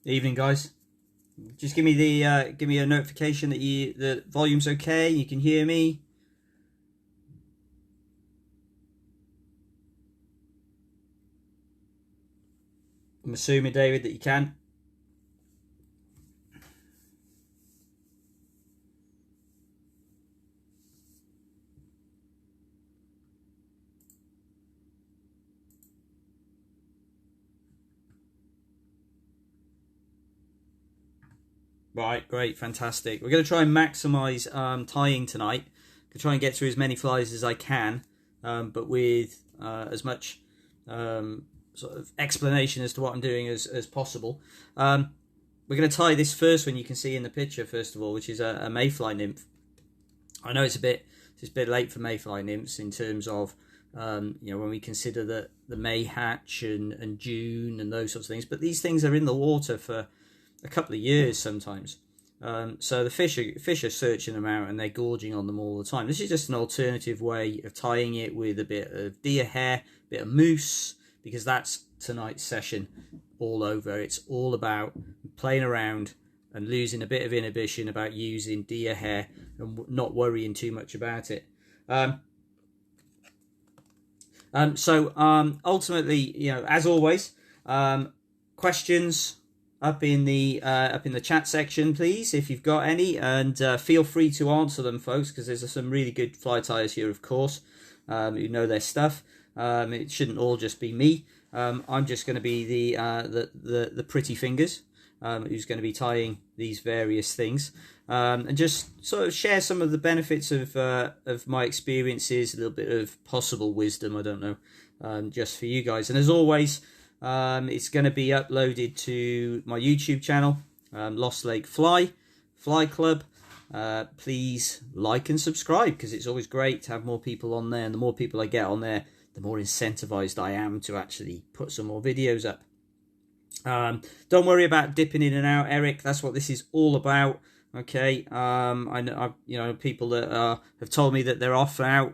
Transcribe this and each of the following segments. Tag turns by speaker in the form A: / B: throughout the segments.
A: Evening, guys. Just give me the give me a notification that the volume's okay. You can hear me. I'm assuming, David, that you can. Right, great, fantastic. We're going to try and maximise tying tonight. I'm going to try and get through as many flies as I can, but with as much sort of explanation as to what I'm doing as possible. We're going to tie this first one you can see in the picture, first of all, which is a Mayfly Nymph. I know it's a bit late for Mayfly Nymphs in terms of you know, when we consider the May hatch and June and those sorts of things, but these things are in the water for a couple of years sometimes. So the fish are searching them out and they're gorging on them all the time. This is just an alternative way of tying it with a bit of deer hair, a bit of mousse, because that's tonight's session all over. It's all about playing around and losing a bit of inhibition about using deer hair and not worrying too much about it. Ultimately, you know, as always, questions up in the chat section, please, if you've got any, and feel free to answer them, folks, because there's some really good fly tyers here, of course, who know their stuff. It shouldn't all just be me. I'm just going to be the pretty fingers, who's going to be tying these various things, and just sort of share some of the benefits of my experiences, a little bit of possible wisdom, I don't know, just for you guys. And as always, it's going to be uploaded to my YouTube channel, Lost Lake Fly Club. Please like and subscribe, because it's always great to have more people on there, and the more people I get on there, the more incentivized I am to actually put some more videos up. Don't worry about dipping in and out, Eric. That's what this is all about. Okay, I know, you know, people that have told me that they're off out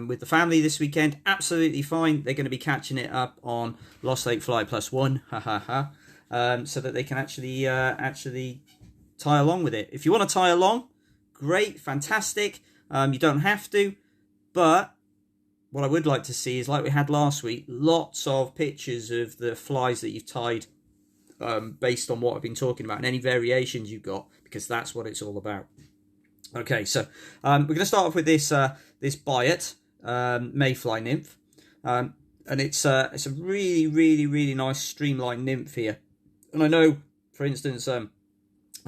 A: with the family this weekend. Absolutely fine. They're going to be catching it up on Lost Lake Fly +1, so that they can actually tie along with it. If you want to tie along, great, fantastic. You don't have to, but what I would like to see is, like we had last week, lots of pictures of the flies that you've tied, based on what I've been talking about, and any variations you've got, because that's what it's all about. Okay, so we're going to start off with this this Biot Mayfly Nymph, and it's a really nice streamlined nymph here. And I know, for instance, I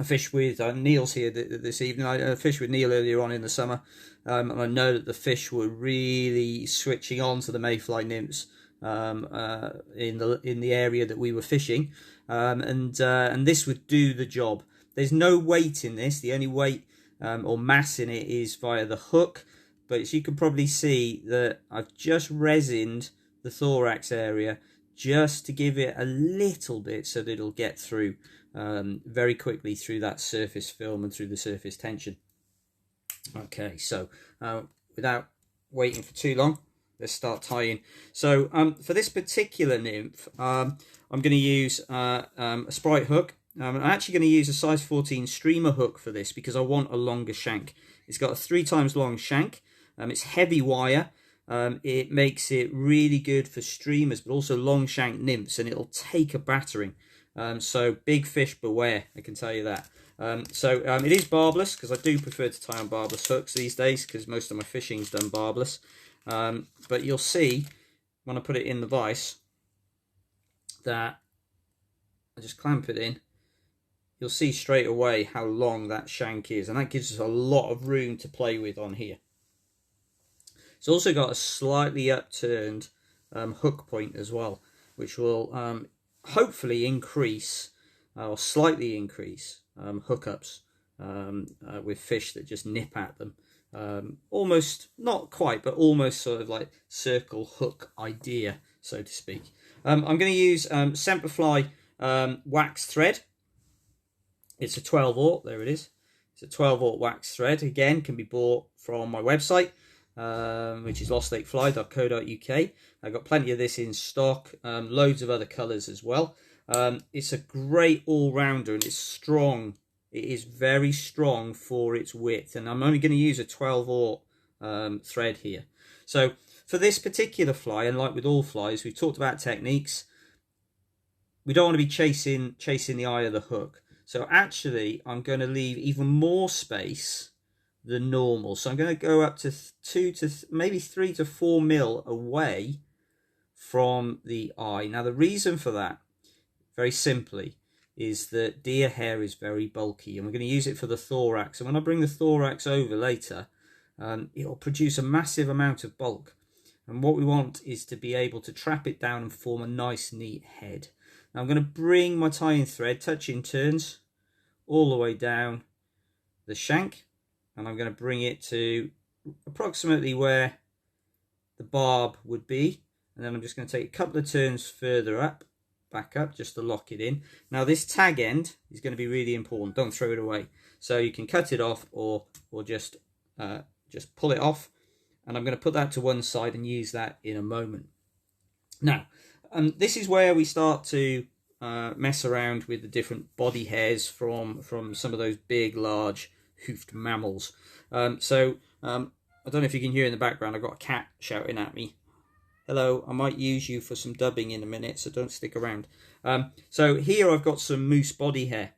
A: fished with Neil's here this evening. I fished with Neil earlier on in the summer, and I know that the fish were really switching on to the Mayfly nymphs in the area that we were fishing, and this would do the job. There's no weight in this. The only weight or mass in it is via the hook, but as you can probably see that I've just resined the thorax area just to give it a little bit so that it'll get through very quickly through that surface film and through the surface tension. Okay, so without waiting for too long, let's start tying. So for this particular nymph, I'm going to use a Sprite hook. I'm actually going to use a size 14 streamer hook for this because I want a longer shank. It's got a 3 times long shank. It's heavy wire. It makes it really good for streamers, but also long shank nymphs, and it'll take a battering. So big fish beware, I can tell you that. It is barbless, because I do prefer to tie on barbless hooks these days, because most of my fishing's done barbless. But you'll see when I put it in the vise that I just clamp it in. You'll see straight away how long that shank is, and that gives us a lot of room to play with on here. It's also got a slightly upturned hook point as well, which will hopefully increase or slightly increase hookups with fish that just nip at them. Almost, not quite, but almost sort of like circle hook idea, so to speak. I'm going to use Semperfly wax thread. It's a 12-aught, there it is. It's a 12-aught wax thread. Again, can be bought from my website, which is lostlakefly.co.uk. I've got plenty of this in stock, loads of other colours as well. It's a great all-rounder, and it's strong. It is very strong for its width, and I'm only going to use a 12/0 thread here. So for this particular fly, and like with all flies, we've talked about techniques. We don't want to be chasing the eye of the hook. So actually, I'm going to leave even more space than normal. So I'm going to go up to 2 to maybe 3 to 4 mil away from the eye. Now the reason for that, very simply, is that deer hair is very bulky, and we're going to use it for the thorax. And when I bring the thorax over later, it will produce a massive amount of bulk. And what we want is to be able to trap it down and form a nice, neat head. Now I'm going to bring my tying thread, touching turns, all the way down the shank, and I'm going to bring it to approximately where the barb would be, and then I'm just going to take a couple of turns further up, back up, just to lock it in. Now this tag end is going to be really important. Don't throw it away. So you can cut it off or just pull it off, and I'm going to put that to one side and use that in a moment. Now this is where we start to mess around with the different body hairs from some of those big, large hoofed mammals. I don't know if you can hear in the background, I've got a cat shouting at me. Hello, I might use you for some dubbing in a minute, so don't stick around. So here I've got some moose body hair.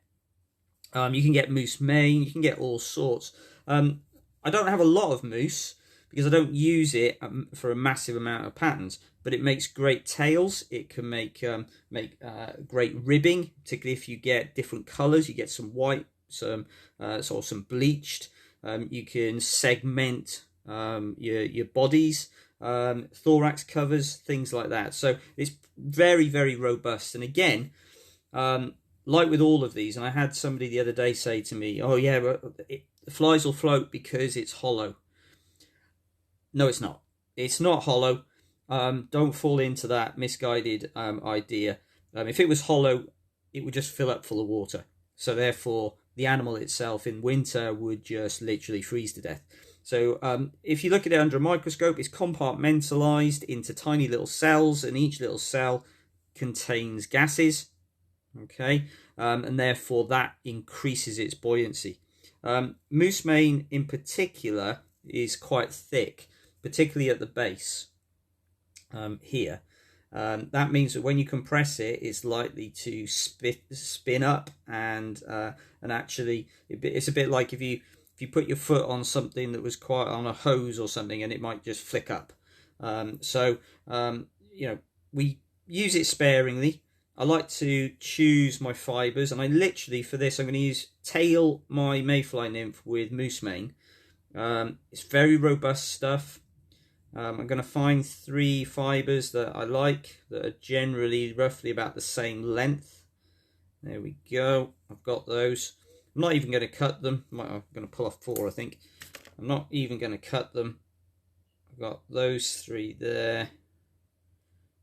A: You can get moose mane, you can get all sorts. I don't have a lot of moose because I don't use it for a massive amount of patterns, but it makes great tails. It can make great ribbing, particularly if you get different colors. You get some white, some bleached. You can segment your bodies, thorax covers, things like that. So it's very, very robust. And again, like with all of these, and I had somebody the other day say to me, oh yeah, but the flies will float because it's hollow. No, it's not. It's not hollow. Don't fall into that misguided idea. If it was hollow, it would just fill up full of water. So therefore, the animal itself in winter would just literally freeze to death. So if you look at it under a microscope, it's compartmentalized into tiny little cells, and each little cell contains gases. Okay, and therefore that increases its buoyancy. Moose mane in particular is quite thick, particularly at the base here. That means that when you compress it, it's likely to spin up, and actually it's a bit like if you put your foot on something that was quite on a hose or something, and it might just flick up. We use it sparingly. I like to choose my fibers, and I literally, for this, I'm going to tail my Mayfly nymph with moose mane. It's very robust stuff. I'm going to find 3 fibers that I like, that are generally roughly about the same length. There we go. I've got those. I'm not even going to cut them. I'm going to pull off 4, I think. I'm not even going to cut them. I've got those 3 there.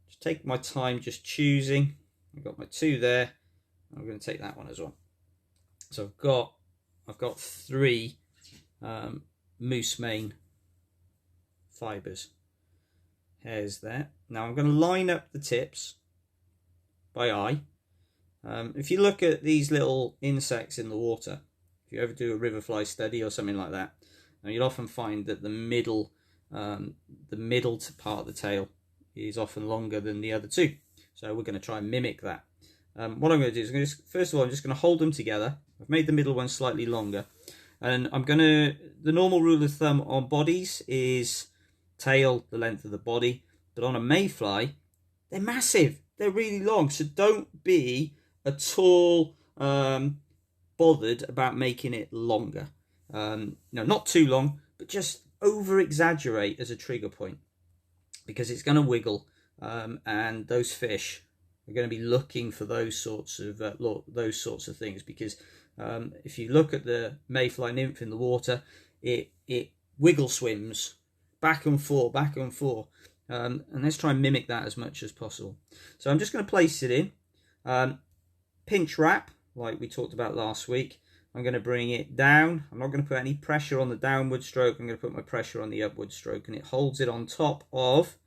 A: Just take my time just choosing. I've got my 2 there. I'm going to take that one as well. So I've got 3 moose mane fibers, hairs there. Now I'm going to line up the tips by eye. If you look at these little insects in the water, if you ever do a river fly study or something like that, you'll often find that the middle part of the tail is often longer than the other 2. So we're going to try and mimic that. What I'm going to do is, first of all, I'm just going to hold them together. I've made the middle one slightly longer, and the normal rule of thumb on bodies is tail the length of the body, but on a mayfly, they're massive. They're really long, so don't be at all bothered about making it longer. Not too long, but just over exaggerate as a trigger point, because it's going to wiggle, and those fish are going to be looking for those sorts of things. Because if you look at the Mayfly nymph in the water, it wiggle swims back and forth, and let's try and mimic that as much as possible. So I'm just going to place it in, pinch wrap like we talked about last week. I'm going to bring it down. I'm not going to put any pressure on the downward stroke. I'm going to put my pressure on the upward stroke, and it holds it on top of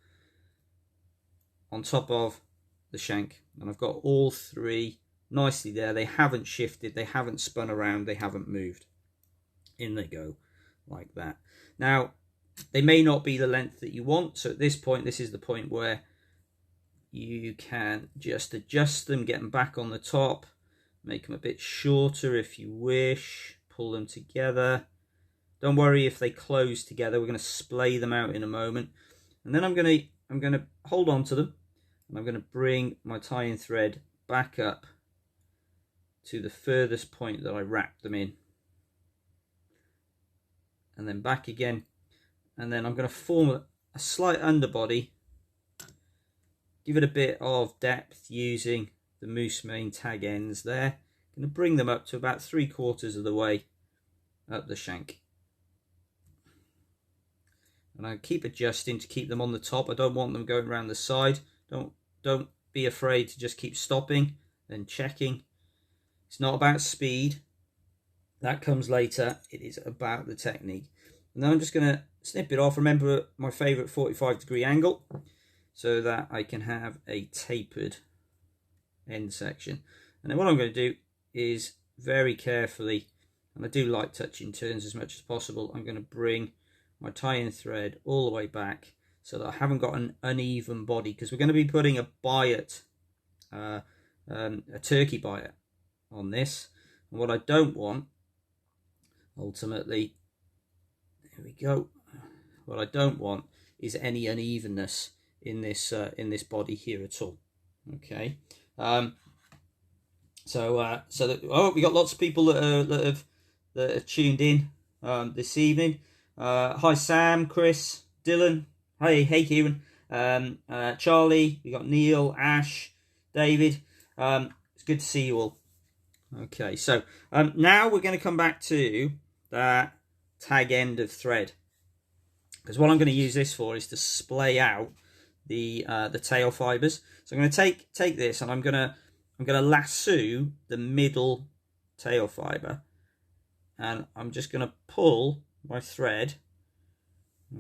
A: the shank. And I've got all three nicely there. They haven't shifted, they haven't spun around, they haven't moved. In they go, like that. Now, they may not be the length that you want, so at this point, this is the point where you can just adjust them, get them back on the top, make them a bit shorter if you wish, pull them together. Don't worry if they close together, we're going to splay them out in a moment. And then I'm going to hold on to them, and I'm going to bring my tie-in thread back up to the furthest point that I wrapped them in. And then back again. And then I'm going to form a slight underbody, give it a bit of depth using the moose mane tag ends there. I'm going to bring them up to about 3/4 of the way up the shank. And I keep adjusting to keep them on the top. I don't want them going around the side. Don't be afraid to just keep stopping and checking. It's not about speed. That comes later. It is about the technique. And then I'm just going to snip it off. Remember my favourite 45-degree angle so that I can have a tapered end section. And then what I'm going to do is very carefully, and I do like touching turns as much as possible, I'm going to bring my tie-in thread all the way back so that I haven't got an uneven body, because we're going to be putting a biot, a turkey biot on this. And what I don't want, ultimately, there we go, what I don't want is any unevenness in this body here at all. Okay, we got lots of people that have tuned in this evening. Hi Sam, Chris, Dylan, hey Kieran, Charlie, we got Neil, Ash, David. It's good to see you all. Okay, so now we're going to come back to that tag end of thread, because what I'm going to use this for is to splay out the tail fibers. So I'm going to take this, and I'm going to lasso the middle tail fiber, and I'm just going to pull my thread.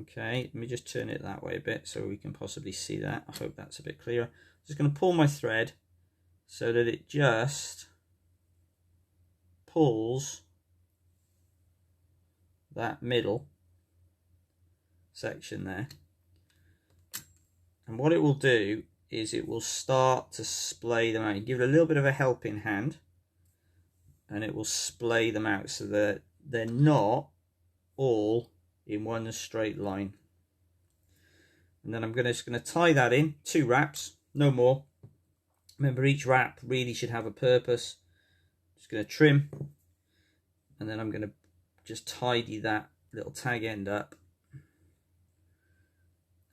A: Okay, let me just turn it that way a bit so we can possibly see that. I hope that's a bit clearer. I'm just going to pull my thread so that it just pulls that middle section there. And what it will do is it will start to splay them out. You give it a little bit of a helping hand, and it will splay them out so that they're not all in one straight line. And then I'm just going to tie that in, 2 wraps, no more. Remember, each wrap really should have a purpose. Just going to trim, and then I'm going to just tidy that little tag end up,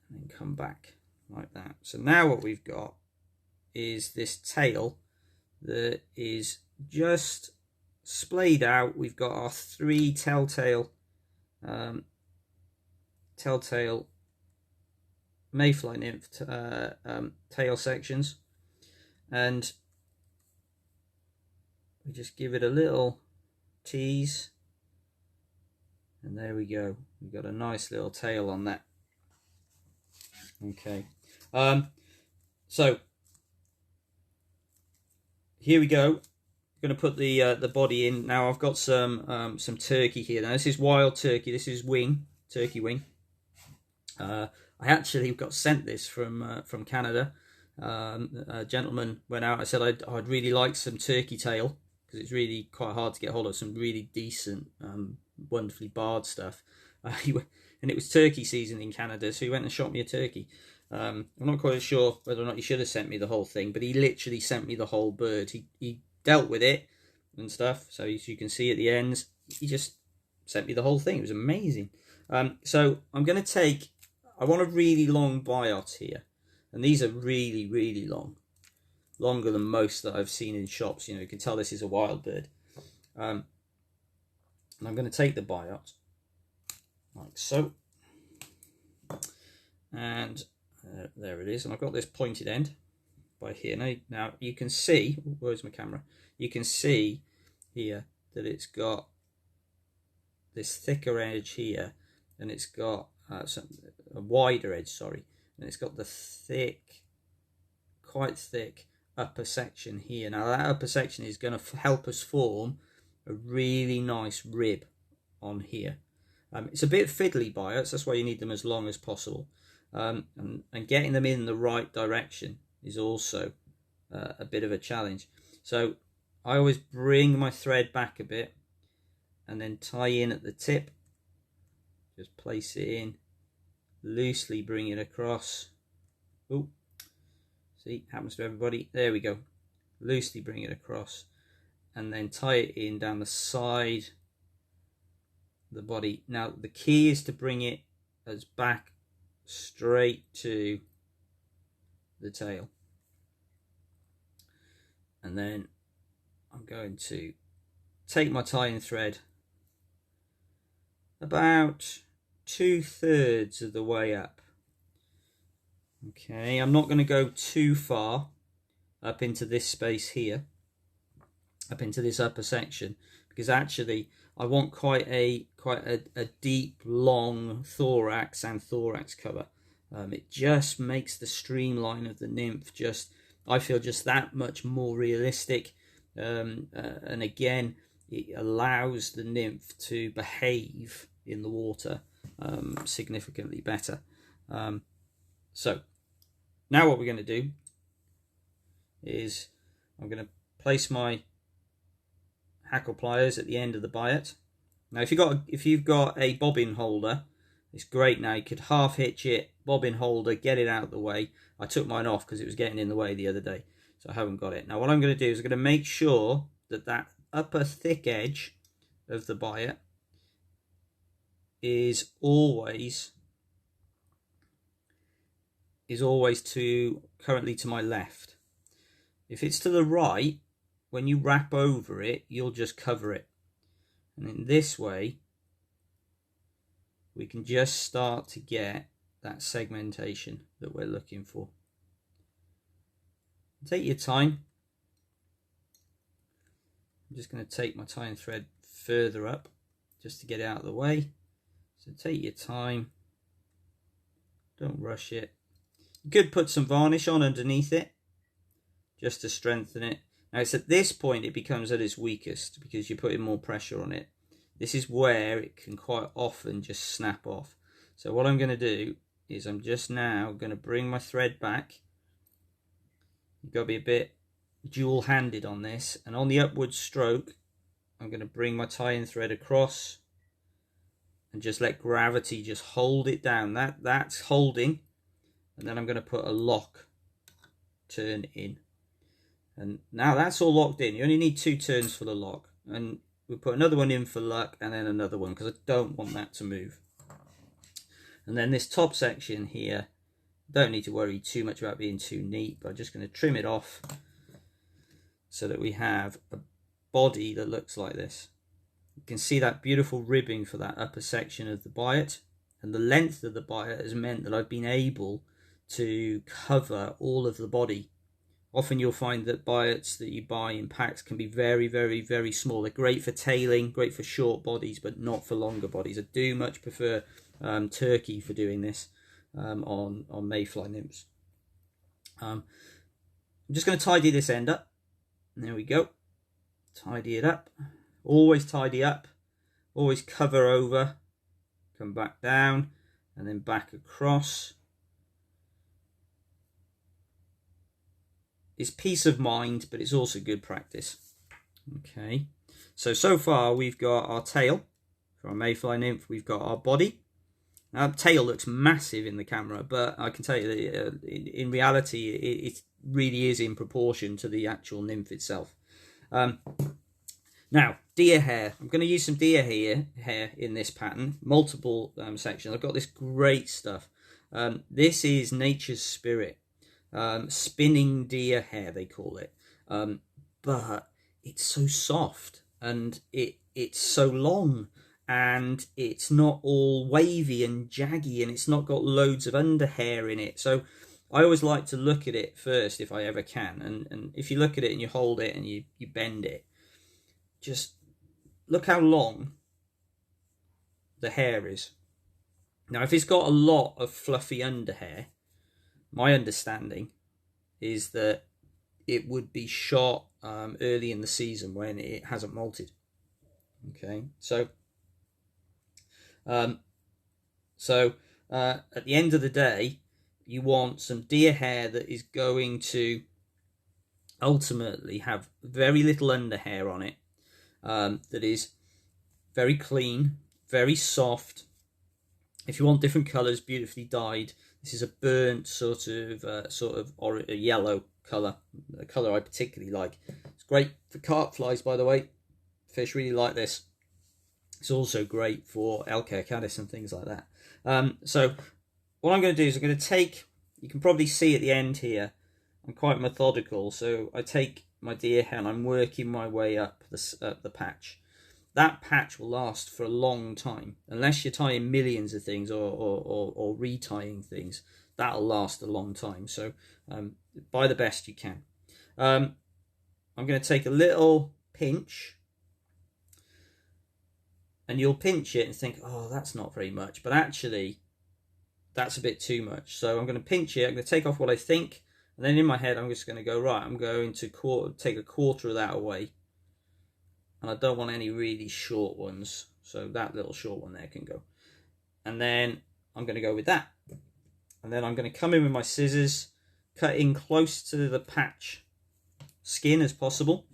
A: and then come back like that. So now what we've got is this tail that is just splayed out. We've got our 3 telltale Mayfly Nymph tail sections, and we just give it a little tease, and there we go. We've got a nice little tail on that. Okay, so here we go. I'm going to put the body in now. I've got some turkey here. Now this is wild turkey. This is turkey wing. I actually got sent this from Canada. A gentleman went out. I said I'd really like some turkey tail, because it's really quite hard to get hold of some really decent, wonderfully barred stuff. And it was turkey season in Canada, so he went and shot me a turkey. I'm not quite sure whether or not he should have sent me the whole thing, but he literally sent me the whole bird. He dealt with it and stuff, so as you can see at the ends, he just sent me the whole thing. It was amazing. So I'm going to take, I want a really long biot here, and these are really, really long, longer than most that I've seen in shops. You know, you can tell this is a wild bird. And I'm going to take the biot like so, and there it is, and I've got this pointed end by here. Now you can see, where's my camera? You can see here that it's got this thicker edge here, and it's got a wider edge, sorry, and it's got the thick, quite thick upper section here. Now that upper section is going to help us form a really nice rib on here. It's a bit fiddly, biots, that's why you need them as long as possible. And getting them in the right direction is also a bit of a challenge. So I always bring my thread back a bit and then tie in at the tip. Just place it in, loosely bring it across. Oh, see, happens to everybody. There we go. Loosely bring it across and then tie it in down the side of the body. Now the key is to bring it as back straight to the tail. And then I'm going to take my tying thread about 2/3 of the way up. Okay, I'm not going to go too far up into this space here, up into this upper section, because actually I want quite a deep, long thorax and thorax cover. It just makes the streamline of the nymph I feel just that much more realistic, and again, it allows the nymph to behave in the water significantly better. So now what we're going to do is I'm going to place my hackle pliers at the end of the biot. Now if you've got a bobbin holder, it's great. Now you could half hitch it, bobbin holder, get it out of the way. I took mine off because it was getting in the way the other day, so I haven't got it. Now what I'm going to do is I'm going to make sure that that upper thick edge of the biot is always currently to my left. If it's to the right, when you wrap over it, you'll just cover it. And in this way, we can just start to get that segmentation that we're looking for. Take your time. I'm just going to take my tying thread further up just to get it out of the way. So take your time. Don't rush it. You could put some varnish on underneath it just to strengthen it. Now it's at this point it becomes at its weakest because you're putting more pressure on it. This is where it can quite often just snap off. So what I'm going to do is I'm just now going to bring my thread back. You've got to be a bit dual-handed on this, and on the upward stroke I'm going to bring my tying thread across and just let gravity just hold it down. That's holding, and then I'm going to put a lock turn in. And now that's all locked in. You only need 2 turns for the lock, and we'll put another one in for luck and then another one because I don't want that to move. And then this top section here, don't need to worry too much about being too neat, but I'm just going to trim it off so that we have a body that looks like this. You can see that beautiful ribbing for that upper section of the biot, and the length of the biot has meant that I've been able to cover all of the body. Often you'll find that biots that you buy in packs can be very, very, very small. They're great for tailing, great for short bodies, but not for longer bodies. I do much prefer turkey for doing this on mayfly nymphs. I'm just going to tidy this end up. There we go. Tidy it up. Always tidy up. Always cover over. Come back down and then back across. It's peace of mind, but it's also good practice. Okay, so far we've got our tail for our mayfly nymph. We've got our body. Now, tail looks massive in the camera, but I can tell you that in reality, it really is in proportion to the actual nymph itself. Now, deer hair. I'm going to use some deer hair in this pattern. Multiple sections. I've got this great stuff. This is Nature's Spirit. Spinning deer hair, they call it. But it's so soft, and it's so long, and it's not all wavy and jaggy, and it's not got loads of underhair in it. So I always like to look at it first if I ever can, and if you look at it and you hold it and you bend it, just look how long the hair is. Now if it's got a lot of fluffy underhair, my understanding is that it would be shot early in the season when it hasn't molted. Okay, so at the end of the day, you want some deer hair that is going to ultimately have very little underhair on it, that is very clean, very soft. If you want different colours, beautifully dyed, this is a burnt sort of a yellow colour, a colour I particularly like. It's great for carp flies, by the way. Fish really like this. It's also great for elk-hair caddis and things like that. So what I'm going to do is I'm going to take, you can probably see at the end here, I'm quite methodical. So I take my deer hair and I'm working my way up the patch. That patch will last for a long time. Unless you're tying millions of things or retying things, that'll last a long time. So buy the best you can. I'm going to take a little pinch, and you'll pinch it and think, oh, that's not very much, but actually that's a bit too much. So I'm going to pinch it, I'm going to take off what I think, and then in my head I'm just going to go, right, I'm going to take a quarter of that away, and I don't want any really short ones, so that little short one there can go. And then I'm going to go with that, and then I'm going to come in with my scissors, cut in close to the patch skin as possible,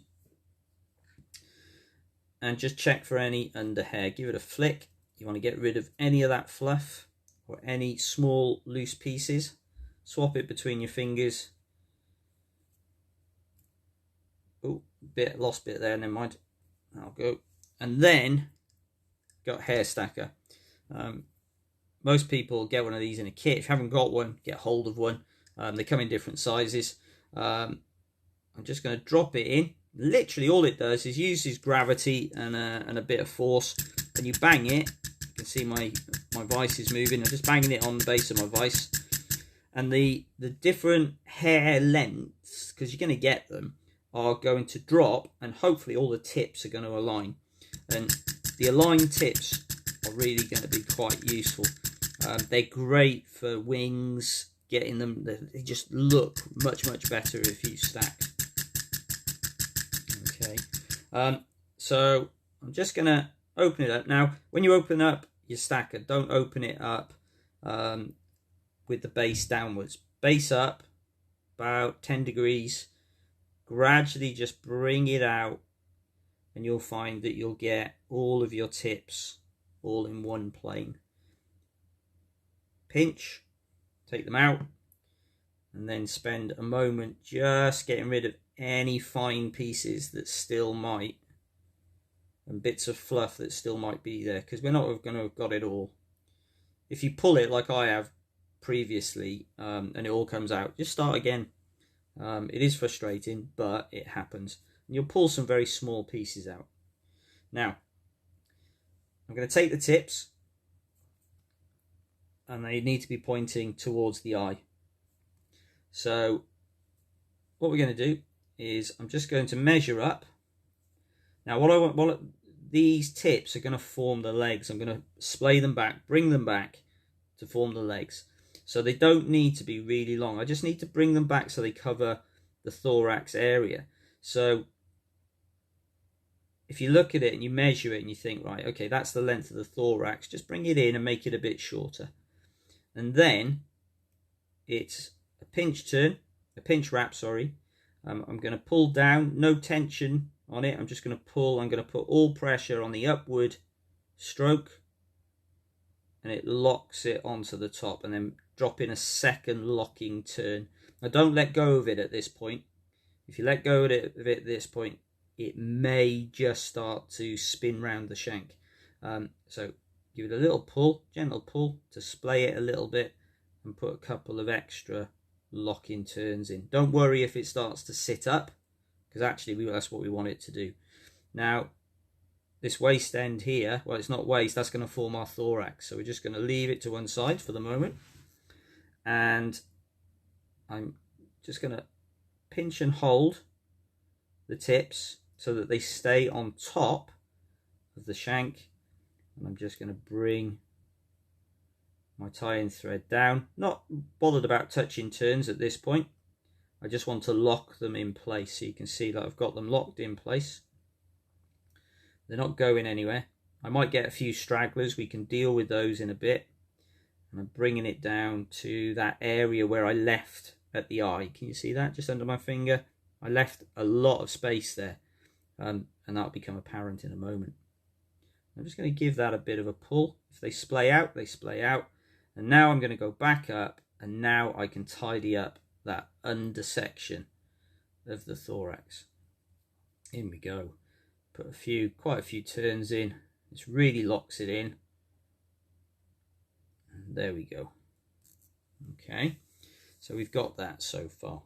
A: and just check for any underhair. Give it a flick. You want to get rid of any of that fluff or any small loose pieces. Swap it between your fingers. Oh, lost bit there, never mind. I'll go. And then got hair stacker. Most people get one of these in a kit. If you haven't got one, get hold of one. They come in different sizes. I'm just going to drop it in. Literally all it does is uses gravity and a bit of force. When you bang it, you can see my vise is moving. I'm just banging it on the base of my vise. And the different hair lengths, because you're going to get them, are going to drop, and hopefully all the tips are going to align. And the aligned tips are really going to be quite useful. They're great for wings, getting them, they just look much better if you stack. Okay, so I'm just going to open it up. Now, when you open up your stacker, don't open it up with the base downwards. Base up about 10 degrees. Gradually just bring it out, and you'll find that you'll get all of your tips all in one plane. Pinch, take them out, and then spend a moment just getting rid of any fine pieces that still might, and bits of fluff that still might be there, because we're not going to have got it all. If you pull it like I have previously, and it all comes out, just start again. It is frustrating, but it happens. And you'll pull some very small pieces out. Now, I'm going to take the tips, and they need to be pointing towards the eye. So what we're going to do is I'm just going to measure up. Now these tips are going to form the legs. I'm going to splay them back, bring them back to form the legs. So they don't need to be really long. I just need to bring them back so they cover the thorax area. So if you look at it and you measure it and you think, right, okay, that's the length of the thorax, just bring it in and make it a bit shorter. And then it's a pinch wrap, sorry. I'm going to pull down, no tension on it. I'm just going to pull. I'm going to put all pressure on the upward stroke, and it locks it onto the top, and then drop in a second locking turn. Now don't let go of it at this point. If you let go of it at this point, it may just start to spin round the shank. So give it a little pull, gentle pull, to splay it a little bit, and put a couple of extra locking turns in. Don't worry if it starts to sit up, because actually that's what we want it to do. Now, this waist end here, well, it's not waist, that's going to form our thorax. So we're just going to leave it to one side for the moment. And I'm just going to pinch and hold the tips so that they stay on top of the shank. And I'm just going to bring my tie-in thread down. Not bothered about touching turns at this point. I just want to lock them in place. So you can see that I've got them locked in place. They're not going anywhere. I might get a few stragglers. We can deal with those in a bit. And I'm bringing it down to that area where I left at the eye. Can you see that? Just under my finger. I left a lot of space there. And that'll become apparent in a moment. I'm just going to give that a bit of a pull. If they splay out, they splay out. And now I'm going to go back up, and now I can tidy up that under section of the thorax. In we go. Put quite a few turns in. This really locks it in. And there we go. Okay, so we've got that so far.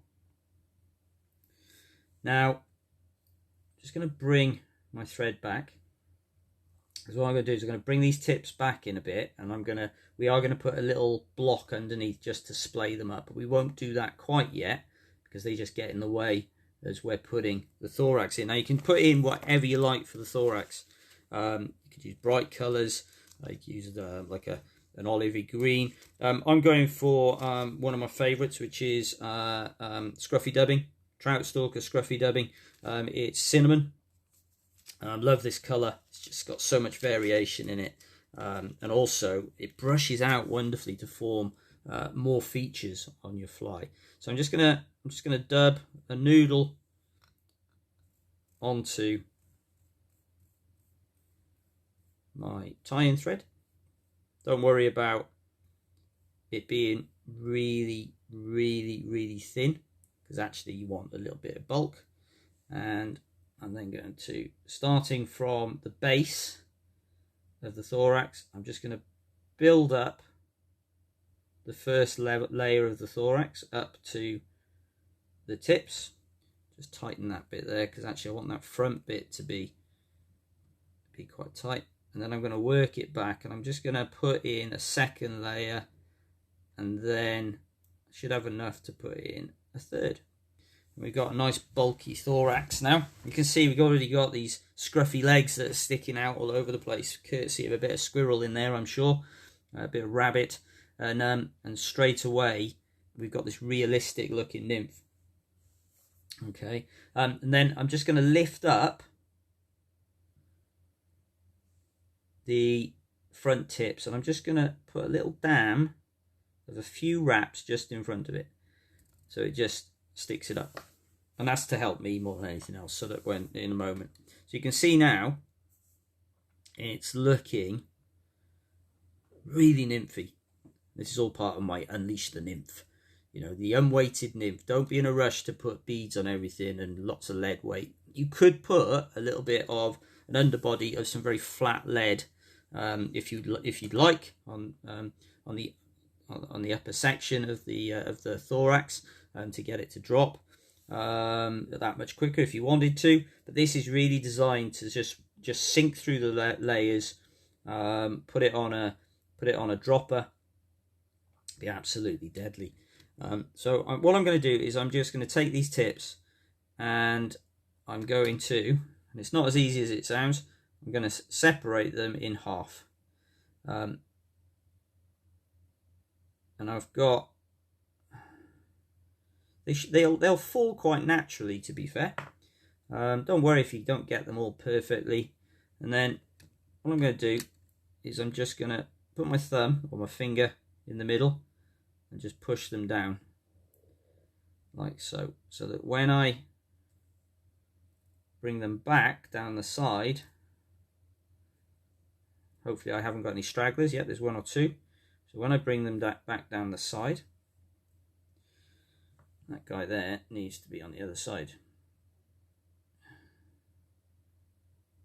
A: Now, I'm just going to bring my thread back. Because what I'm going to do is I'm going to bring these tips back in a bit, and we are going to put a little block underneath just to splay them up. But we won't do that quite yet because they just get in the way as we're putting the thorax in. Now you can put in whatever you like for the thorax. You could use bright colours. I could use like an olivey green. I'm going for one of my favourites, which is scruffy dubbing, trout stalker scruffy dubbing. It's cinnamon. I love this colour. It's just got so much variation in it, and also it brushes out wonderfully to form more features on your fly. So I'm just gonna dub a noodle onto my tie-in thread. Don't worry about it being really thin, because actually you want a little bit of bulk. And I'm then going to, starting from the base of the thorax, I'm just going to build up the first layer of the thorax up to the tips. Just tighten that bit there, because actually I want that front bit to be quite tight. And then I'm going to work it back, and I'm just going to put in a second layer, and then I should have enough to put in a third. We've got a nice bulky thorax now. You can see we've already got these scruffy legs that are sticking out all over the place, courtesy of a bit of squirrel in there, I'm sure, a bit of rabbit, and straight away we've got this realistic looking nymph. Okay, and then I'm just going to lift up the front tips, and I'm just going to put a little dam of a few wraps just in front of it, so it just sticks it up. And that's to help me more than anything else, so that when in a moment, so you can see now it's looking really nymphy. This is all part of my Unleash the Nymph, you know, the unweighted nymph. Don't be in a rush to put beads on everything and lots of lead weight. You could put a little bit of an underbody of some very flat lead, if you'd like, on the upper section of the thorax, to get it to drop that much quicker if you wanted to. But this is really designed to just sink through the layers, put it on a dropper, be absolutely deadly. So what I'm going to do is I'm just going to take these tips, and I'm going to, and it's not as easy as it sounds, I'm going to separate them in half. And I've got, they'll fall quite naturally, to be fair. Don't worry if you don't get them all perfectly. And then what I'm going to do is I'm just going to put my thumb or my finger in the middle and just push them down like so, so that when I bring them back down the side, hopefully I haven't got any stragglers yet, there's one or two. So when I bring them back down the side, that guy there needs to be on the other side.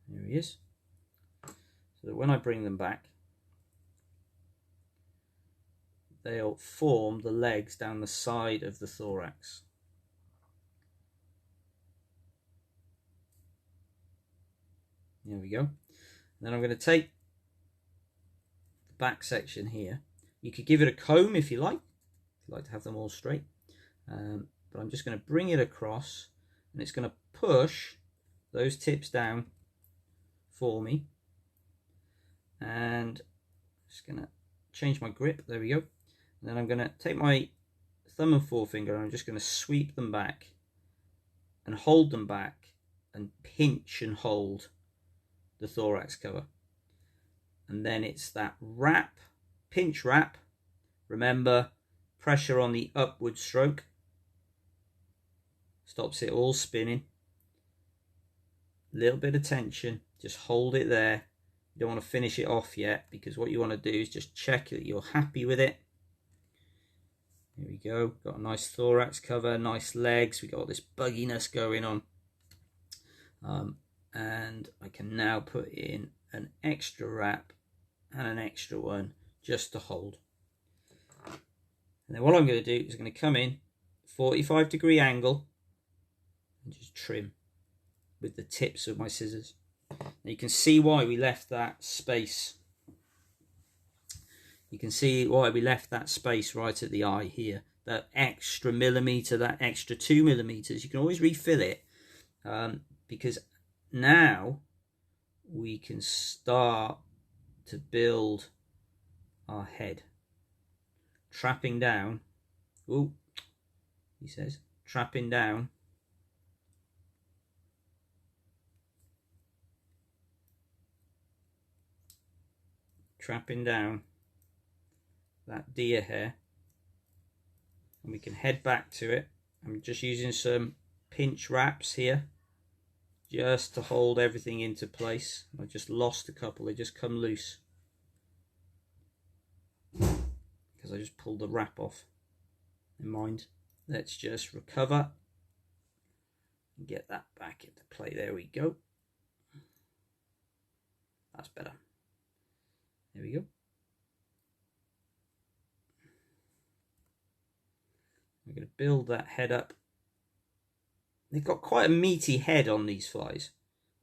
A: There he is. So that when I bring them back, they'll form the legs down the side of the thorax. There we go. And then I'm going to take the back section here. You could give it a comb if you like to have them all straight. But I'm just going to bring it across, and it's going to push those tips down for me. And I'm just going to change my grip. There we go. And then I'm going to take my thumb and forefinger, and I'm just going to sweep them back and hold them back and pinch and hold the thorax cover. And then it's that wrap, pinch wrap. Remember, pressure on the upward stroke stops it all spinning. A little bit of tension, just hold it there. You don't want to finish it off yet, because what you want to do is just check that you're happy with it. Here we go, got a nice thorax cover, nice legs, we got all this bugginess going on. And I can now put in an extra wrap and an extra one just to hold. And then what I'm going to do is I'm going to come in 45-degree angle and just trim with the tips of my scissors. Now you can see why we left that space. You can see why we left that space right at the eye here. That extra millimetre, that extra 2 millimetres. You can always refill it, because now we can start to build our head. Trapping down. Ooh, he says, trapping down. Trapping down that deer hair, and we can head back to it. I'm just using some pinch wraps here just to hold everything into place. I just lost a couple, they just come loose because I just pulled the wrap off. Never mind, let's just recover and get that back into play. There we go, that's better. There we go. I'm going to build that head up. They've got quite a meaty head on these flies,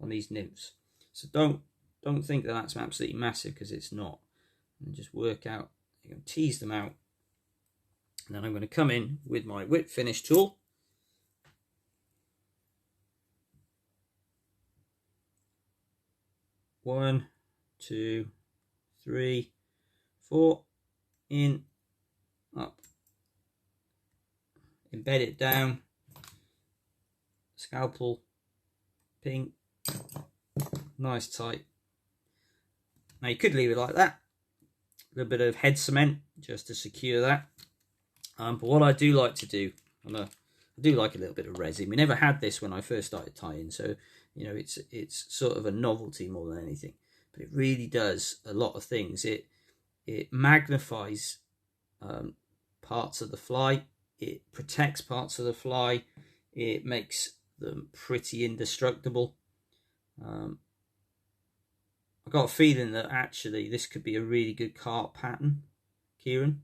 A: on these nymphs. So don't think that that's absolutely massive, because it's not. And just work out. You're going to tease them out. And then I'm going to come in with my whip finish tool. One, two, 3, 4, in, up, embed it down, scalpel, ping, nice tight. Now you could leave it like that, a little bit of head cement just to secure that. But what I do like to do, I do like a little bit of resin. We never had this when I first started tying, so you know it's sort of a novelty more than anything. But it really does a lot of things. It magnifies parts of the fly. It protects parts of the fly. It makes them pretty indestructible. I've got a feeling that actually this could be a really good carp pattern, Kieran,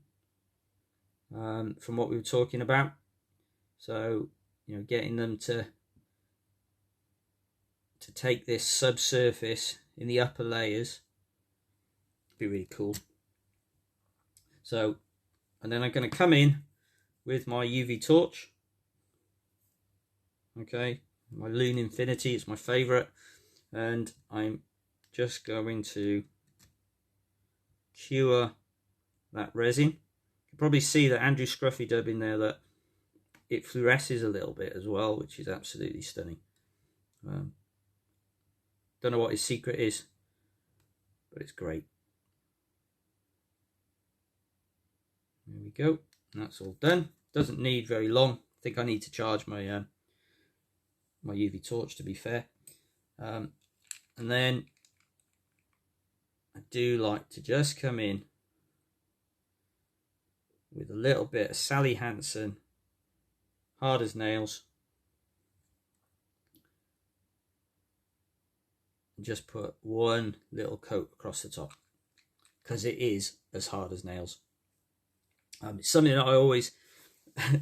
A: from what we were talking about. So, you know, getting them to take this subsurface in the upper layers would be really cool. So, and then I'm going to come in with my UV torch. Okay, my Loon Infinity, it's my favourite, and I'm just going to cure that resin. You can probably see that Andrew Scruffy dub in there, that it fluoresces a little bit as well, which is absolutely stunning. Don't know what his secret is, but it's great. There we go, and that's all done. Doesn't need very long. I think I need to charge my my UV torch, to be fair. And then I do like to just come in with a little bit of Sally Hansen Hard as Nails, and just put one little coat across the top, because it is as hard as nails. It's something that I always I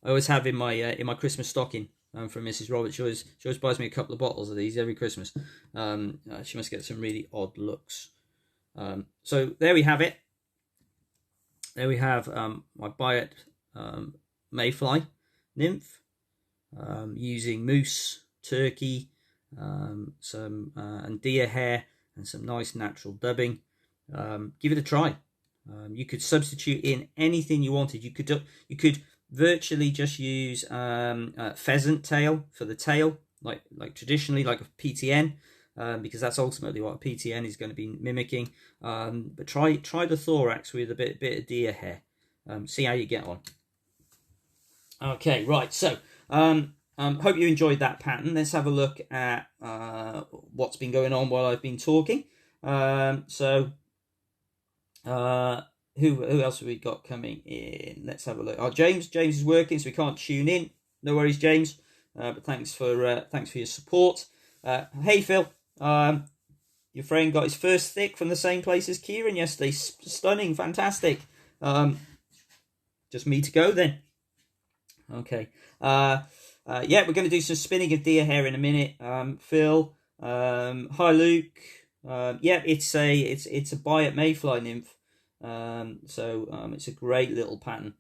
A: always have in my Christmas stocking from Mrs. Roberts. She always buys me a couple of bottles of these every Christmas. She must get some really odd looks. So there we have it. There we have my Biot Mayfly Nymph, using moose, turkey, some and deer hair, and some nice natural dubbing. Give it a try. You could substitute in anything you wanted. You could virtually just use pheasant tail for the tail, like traditionally, like a PTN, because that's ultimately what a PTN is going to be mimicking. But try the thorax with a bit of deer hair. See how you get on. Okay, right. So hope you enjoyed that pattern. Let's have a look at what's been going on while I've been talking. Who else have we got coming in? Let's have a look. Oh, James is working, so we can't tune in. No worries, James. But thanks for your support. Hey, Phil. Your friend got his first thick from the same place as Kieran yesterday. Stunning, fantastic. Just me to go then. Okay. Yeah, we're going to do some spinning of deer hair in a minute. Phil. Hi, Luke. Yeah, it's a Biot Mayfly Nymph. It's a great little pattern.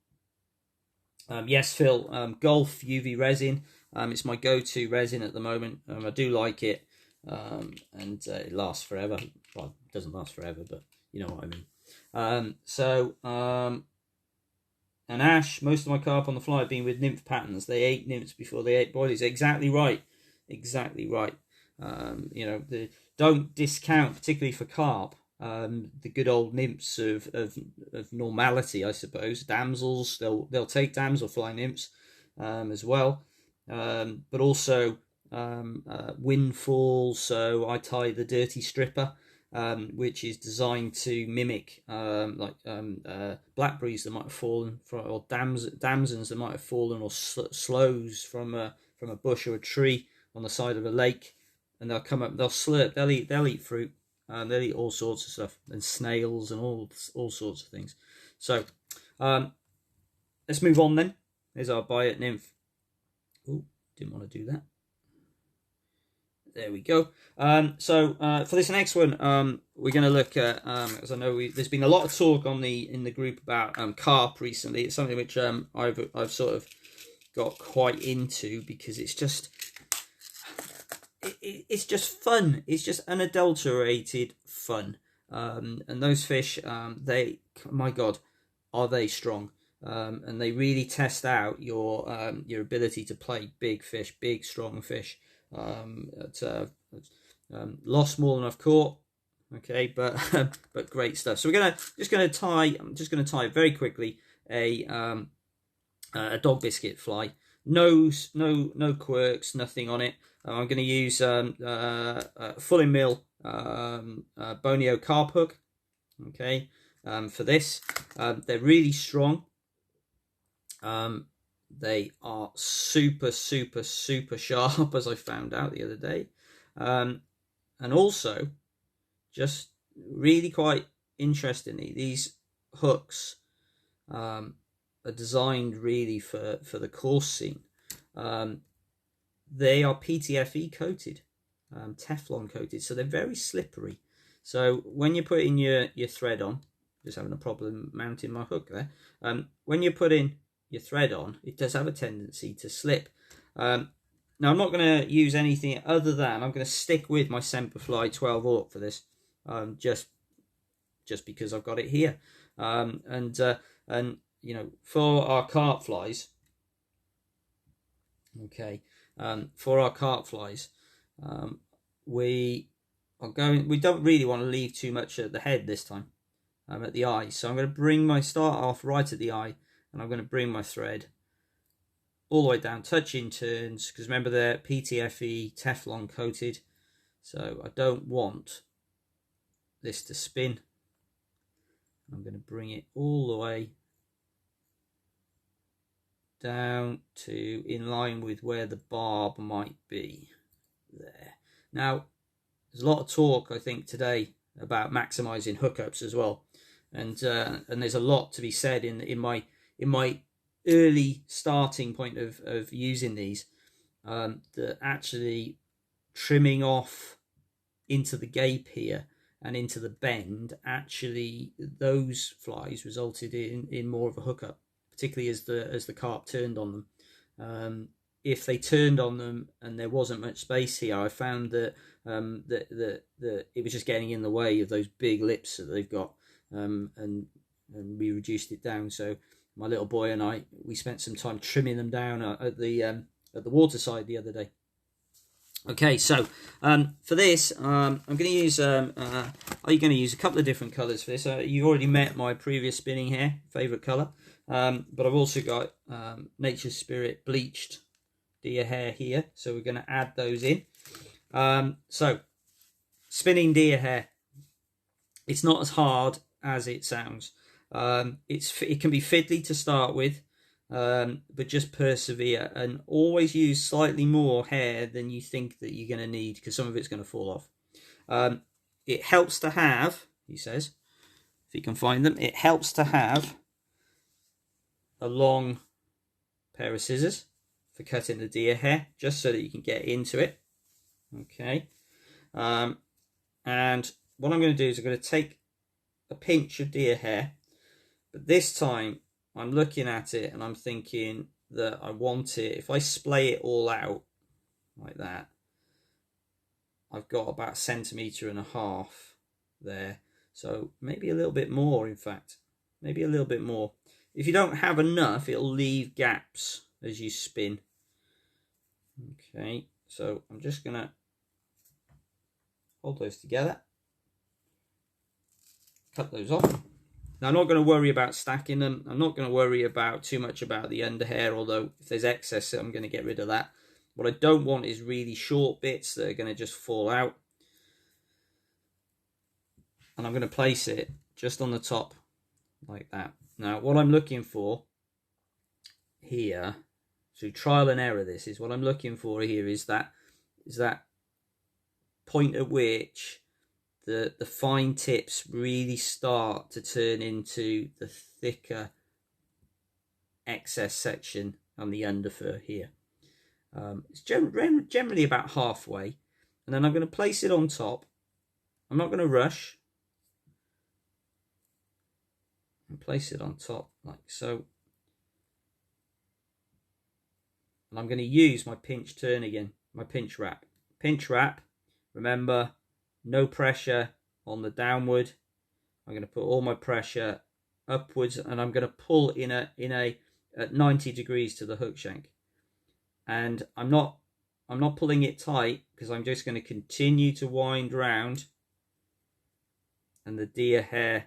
A: Yes, Phil. Golf UV resin. It's my go-to resin at the moment. I do like it. And it lasts forever. Well, it doesn't last forever, but you know what I mean. And Ash, most of my carp on the fly have been with nymph patterns. They ate nymphs before they ate boilies. Exactly right. Don't discount, particularly for carp, the good old nymphs of normality, I suppose. Damsels, they'll take damsel fly nymphs as well, but also windfall. So I tie the dirty stripper, which is designed to mimic blackberries that might have fallen from, or damsons that might have fallen, or sloes from a bush or a tree on the side of a lake, and they'll come up, they'll slurp, they'll eat fruit, and they'll eat all sorts of stuff, and snails and all sorts of things. So let's move on then. Here's our Biot nymph. Oh, didn't want to do that. There we go. For this next one, we're going to look at, as I know there's been a lot of talk in the group about carp recently. It's something which I've sort of got quite into, because it's just fun. It's just unadulterated fun. And those fish, my God, are they strong? And they really test out your ability to play big fish, big strong fish. Lost more than I've caught. Okay, but great stuff. So I'm just gonna tie very quickly a dog biscuit fly. No quirks, nothing on it. I'm going to use full in mill Bonio carp hook. Okay, for this, they're really strong. They are super sharp, as I found out the other day, and also, just really quite interestingly, these hooks are designed really for the course scene. They are PTFE coated, Teflon coated, so they're very slippery. So when you're putting your thread on, just having a problem mounting my hook there. When you put in your thread on, it does have a tendency to slip. Now I'm not going to use anything other than, I'm going to stick with my Semperfly 12 aught for this, just because I've got it here. And you know, for our carp flies, okay, for our carp flies, we don't really want to leave too much at the head this time, at the eye. So I'm going to start off right at the eye, and I'm going to bring my thread all the way down, touch in turns, because remember they're PTFE Teflon coated, so I don't want this to spin. I'm going to bring it all the way down to in line with where the barb might be there. Now, there's a lot of talk, I think, today about maximizing hookups as well, and there's a lot to be said in my early starting point of using these, that actually trimming off into the gape here and into the bend, actually those flies resulted in more of a hookup, particularly as the carp turned on them. If they turned on them and there wasn't much space here, I found that that it was just getting in the way of those big lips that they've got, and and we reduced it down. So my little boy and I, we spent some time trimming them down at the waterside the other day. Okay, so for this, I'm going to use. Are you going to use a couple of different colours for this? You've already met my previous spinning hair favourite colour, but I've also got Nature's Spirit bleached deer hair here, so we're going to add those in. So spinning deer hair, it's not as hard as it sounds. It can be fiddly to start with. But just persevere and always use slightly more hair than you think that you're going to need, because some of it's going to fall off. It helps to have, he says, if you can find them, it helps to have a long pair of scissors for cutting the deer hair, just so that you can get into it. Okay. And what I'm going to do is I'm going to take a pinch of deer hair, but this time I'm looking at it and I'm thinking that I want it, if I splay it all out like that, I've got about 1.5 centimeters there. So maybe a little bit more, in fact. Maybe a little bit more. If you don't have enough, it'll leave gaps as you spin. Okay, so I'm just going to hold those together. Cut those off. Now, I'm not going to worry about stacking them. I'm not going to worry too much about the under hair, although if there's excess, I'm going to get rid of that. What I don't want is really short bits that are going to just fall out. And I'm going to place it just on the top like that. Now, what I'm looking for here, through trial and error, this is what I'm looking for here, is that point at which the fine tips really start to turn into the thicker excess section on the underfur here. It's generally about halfway, and then I'm going to place it on top. I'm not going to rush. And place it on top like so. And I'm going to use my pinch turn again, my pinch wrap. Pinch wrap, remember, no pressure on the downward. I'm going to put all my pressure upwards, and I'm going to pull at 90 degrees to the hook shank. And I'm not pulling it tight, because I'm just going to continue to wind round, and the deer hair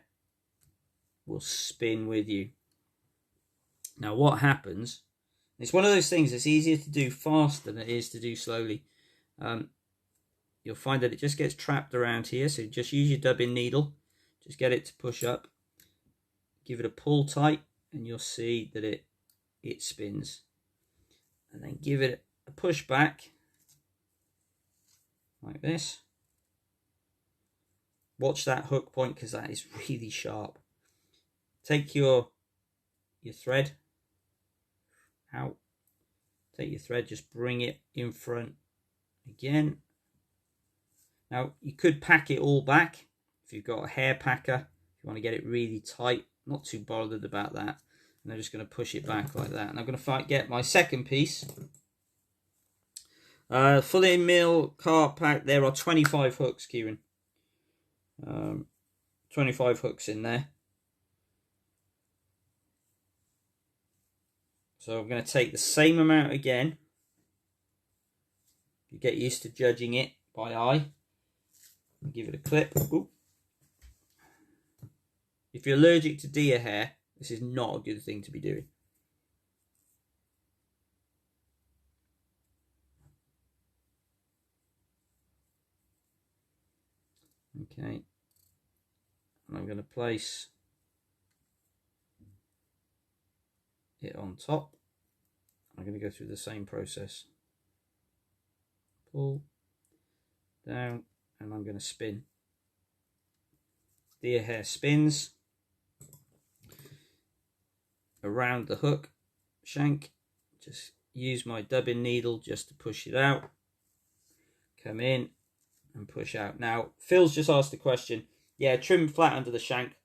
A: will spin with you. Now, what happens? It's one of those things that's easier to do fast than it is to do slowly. You'll find that it just gets trapped around here, so just use your dubbing needle, just get it to push up, give it a pull tight, and you'll see that it spins. And then give it a push back like this. Watch that hook point, because that is really sharp. Take your thread out. Take your thread, just bring it in front again. Now, you could pack it all back if you've got a hair packer. If you want to get it really tight, not too bothered about that. And I'm just going to push it back like that. And I'm going to get my second piece. Fully mill carp pack. There are 25 hooks, Kieran. 25 hooks in there. So I'm going to take the same amount again. You get used to judging it by eye. Give it a clip. Ooh. If you're allergic to deer hair, this is not a good thing to be doing. Okay. And I'm going to place it on top. I'm going to go through the same process. Pull down, and I'm going to spin. Deer hair spins around the hook shank. Just use my dubbing needle just to push it out. Come in and push out. Now, Phil's just asked a question. Yeah, trim flat under the shank.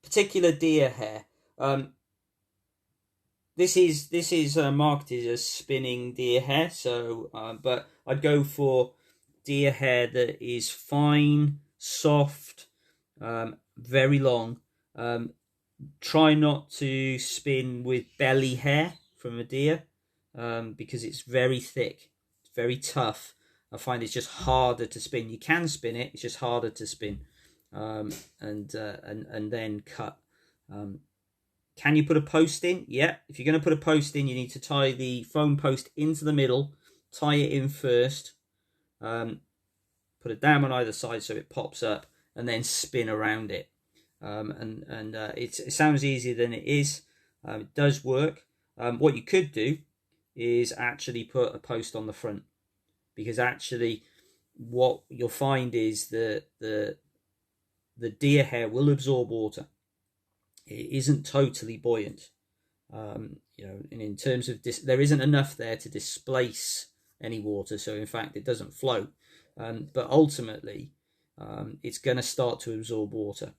A: Particular deer hair. This is marketed as spinning deer hair. So, but I'd go for deer hair that is fine, soft, very long. Try not to spin with belly hair from a deer, because it's very thick, it's very tough. I find it's just harder to spin. You can spin it, it's just harder to spin, and then cut. Can you put a post in? Yeah, if you're going to put a post in, you need to tie the foam post into the middle, tie it in first, put a dam on either side so it pops up, and then spin around it. It sounds easier than it is. It does work. What you could do is actually put a post on the front, because actually what you'll find is that the deer hair will absorb water. It isn't totally buoyant, and in terms of there isn't enough there to displace any water, so in fact it doesn't float, but ultimately it's going to start to absorb water.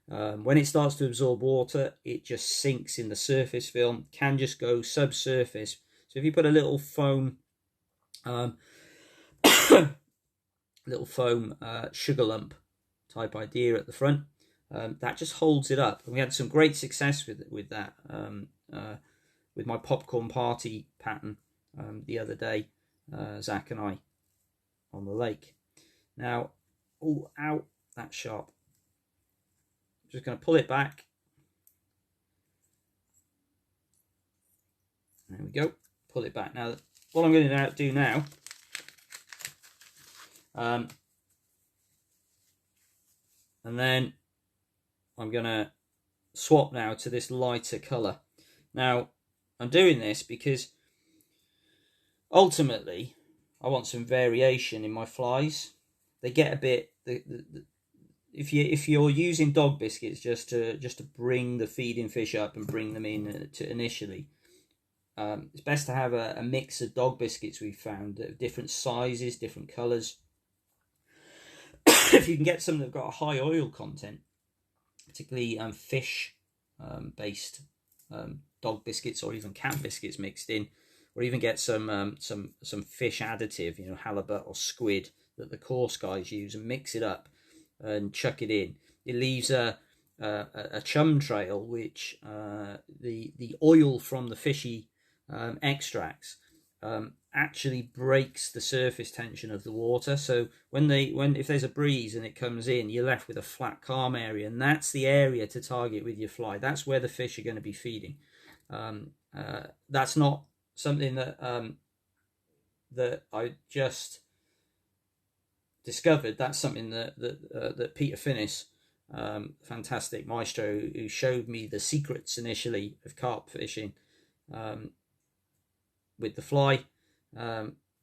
A: When it starts to absorb water, it just sinks in the surface film, can just go subsurface. So if you put a little foam sugar lump type idea at the front, that just holds it up. And we had some great success with that, with my popcorn party pattern the other day, Zach and I, on the lake. Now, oh, ow, that's sharp. Just going to pull it back. There we go. Pull it back. Now, what I'm going to do now, and then I'm going to swap now to this lighter colour. Now, I'm doing this because ultimately I want some variation in my flies. They get a bit... If you're using dog biscuits just to bring the feeding fish up and bring them in to initially, it's best to have a mix of dog biscuits we've found of different sizes, different colours. If you can get some that have got a high oil content, particularly fish based dog biscuits, or even cat biscuits mixed in, or even get some fish additive, halibut or squid that the coarse guys use, and mix it up and chuck it in. It leaves a chum trail, which the oil from the fishy extracts actually breaks the surface tension of the water. So if there's a breeze and it comes in, you're left with a flat, calm area, and that's the area to target with your fly. That's where the fish are going to be feeding. That's not something that that I just discovered. That's something that Peter Finnis, fantastic maestro, who showed me the secrets initially of carp fishing with the fly.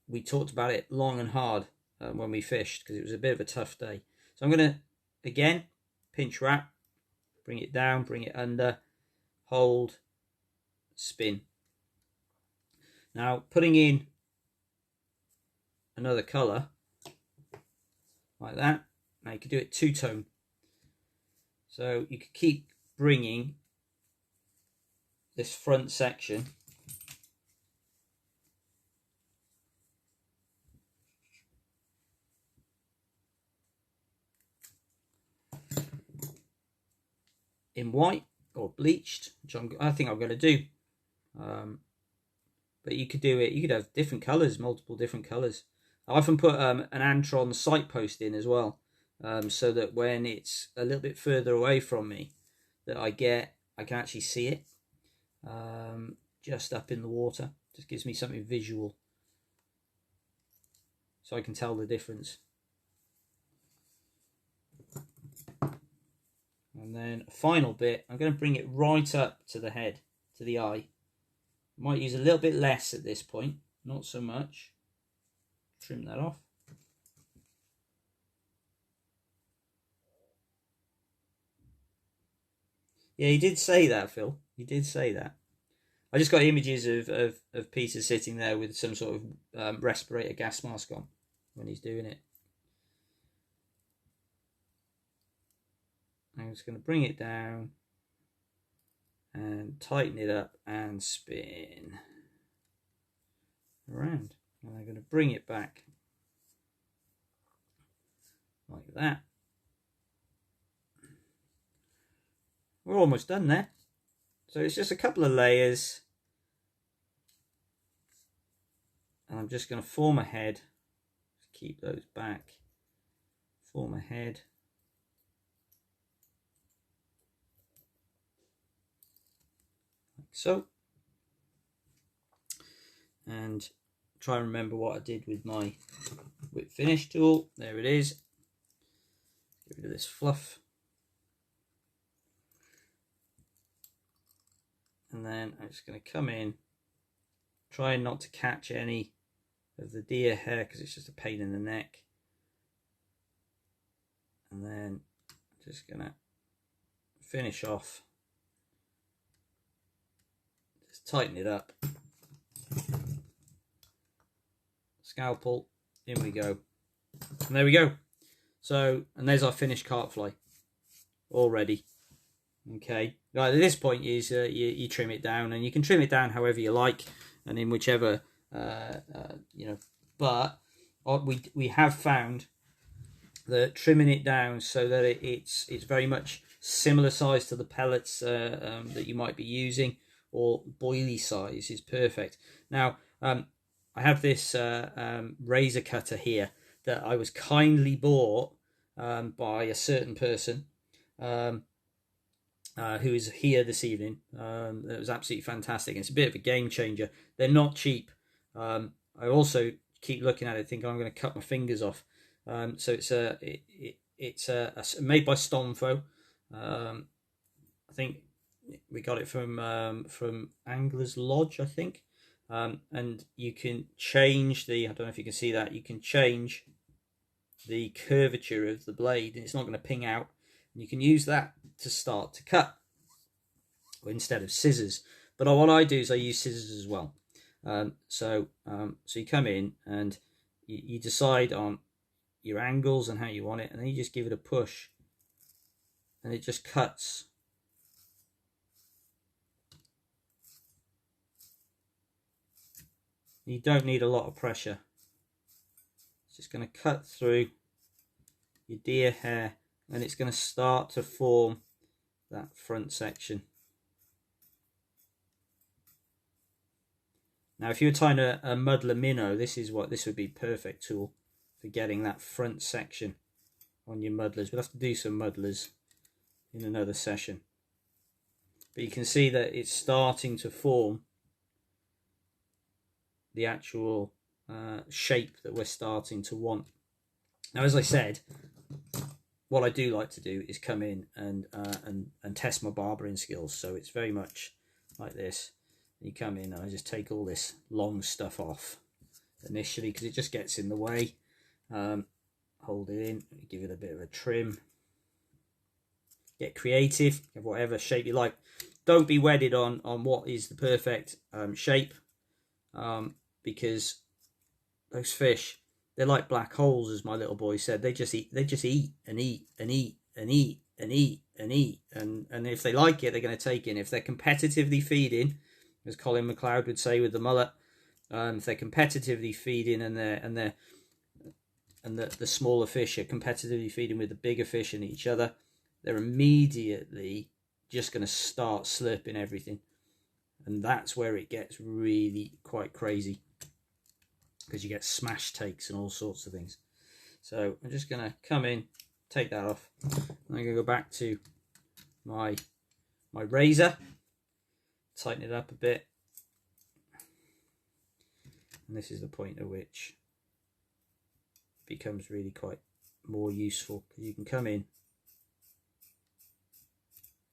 A: We talked about it long and hard when we fished, because it was a bit of a tough day. So I'm going to, again, pinch wrap, bring it down, bring it under, hold, spin. Now, putting in another colour, like that. Now you can do it two-tone. So you could keep bringing this front section in white or bleached, which I think I'm going to do. But you could do it. You could have different colours, multiple different colours. I often put an Antron sight post in as well, so that when it's a little bit further away from me, that I can actually see it just up in the water. Just gives me something visual, so I can tell the difference. And then a final bit, I'm going to bring it right up to the head, to the eye. Might use a little bit less at this point, not so much. Trim that off. Yeah, you did say that, Phil. You did say that. I just got images of Peter sitting there with some sort of respirator gas mask on when he's doing it. I'm just going to bring it down and tighten it up and spin around. And I'm going to bring it back like that. we're almost done there. So it's just a couple of layers. And I'm just going to form a head. Keep those back. Form a head. Like so. And try and remember what I did with my whip finish tool. There it is. Get rid of this fluff. And then I'm just going to come in, trying not to catch any of the deer hair because it's just a pain in the neck. And then I'm just going to finish off. Just tighten it up. Scalpel, in we go. And there we go. So, and there's our finished carp fly. All ready. Okay. Right, at this point is you trim it down, and you can trim it down however you like, and in whichever you know. But we have found that trimming it down so that it's very much similar size to the pellets that you might be using, or boilie size, is perfect. Now I have this razor cutter here that I was kindly bought by a certain person. Who is here this evening. It was absolutely fantastic. It's a bit of a game changer. They're not cheap. I also keep looking at it, think I'm going to cut my fingers off. So it's made by Stomfo. I think we got it from Angler's Lodge, I think. And you can change the, I don't know if you can see that, you can change the curvature of the blade, and it's not going to ping out. You can use that to start to cut instead of scissors. But what I do is I use scissors as well. So you come in and you decide on your angles and how you want it, and then you just give it a push, and it just cuts. You don't need a lot of pressure. It's just going to cut through your deer hair, and it's going to start to form that front section. Now, if you were tying a muddler minnow, this would be perfect tool for getting that front section on your muddlers. We'll have to do some muddlers in another session. But you can see that it's starting to form the actual shape that we're starting to want. Now, as I said, what I do like to do is come in and test my barbering skills. So it's very much like this. You come in and I just take all this long stuff off initially because it just gets in the way. Hold it in, give it a bit of a trim. Get creative, have whatever shape you like. Don't be wedded on what is the perfect shape, because those fish, they're like black holes, as my little boy said. They just eat and eat and eat and eat and eat and eat, and if they like it, they're going to take in. If they're competitively feeding, as Colin McLeod would say with the mullet, if they're competitively feeding and the smaller fish are competitively feeding with the bigger fish and each other, they're immediately just going to start slurping everything, and that's where it gets really quite crazy, because you get smash takes and all sorts of things. So I'm just going to come in, take that off, and I'm going to go back to my razor, tighten it up a bit, and this is the point at which it becomes really quite more useful, because you can come in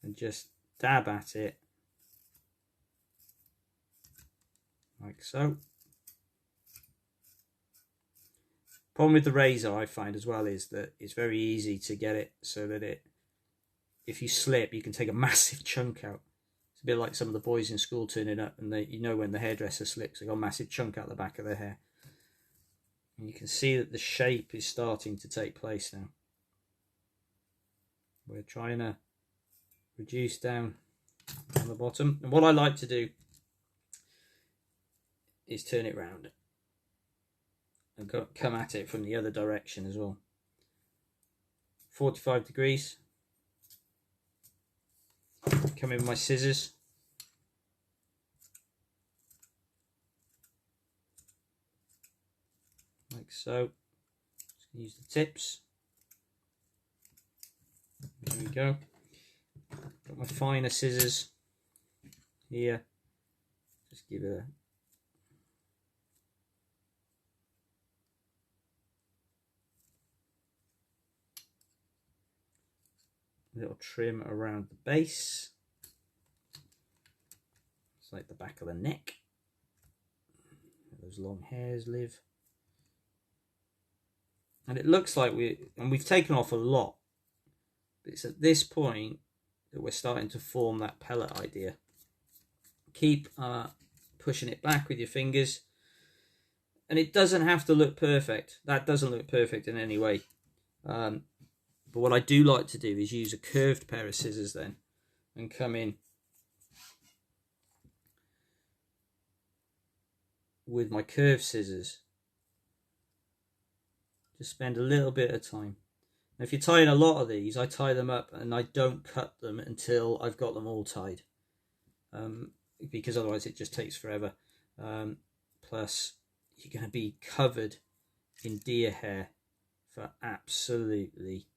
A: and just dab at it like so. Problem with the razor, I find as well, is that it's very easy to get it so that if you slip, you can take a massive chunk out. It's a bit like some of the boys in school turning up, and you know when the hairdresser slips, they got a massive chunk out the back of their hair. And you can see that the shape is starting to take place now. We're trying to reduce down on the bottom, and what I like to do is turn it round and come at it from the other direction as well. 45 degrees. come in with my scissors. Like so. Just use the tips. There we go. Got my finer scissors here. Just give it a little trim around the base. It's like the back of the neck. Where those long hairs live. And it looks like we've taken off a lot. But it's at this point that we're starting to form that pellet idea. Keep pushing it back with your fingers. And it doesn't have to look perfect. That doesn't look perfect in any way. But what I do like to do is use a curved pair of scissors then and come in with my curved scissors. Just spend a little bit of time. Now, if you're tying a lot of these, I tie them up and I don't cut them until I've got them all tied. Because otherwise it just takes forever. Plus, you're going to be covered in deer hair for absolutely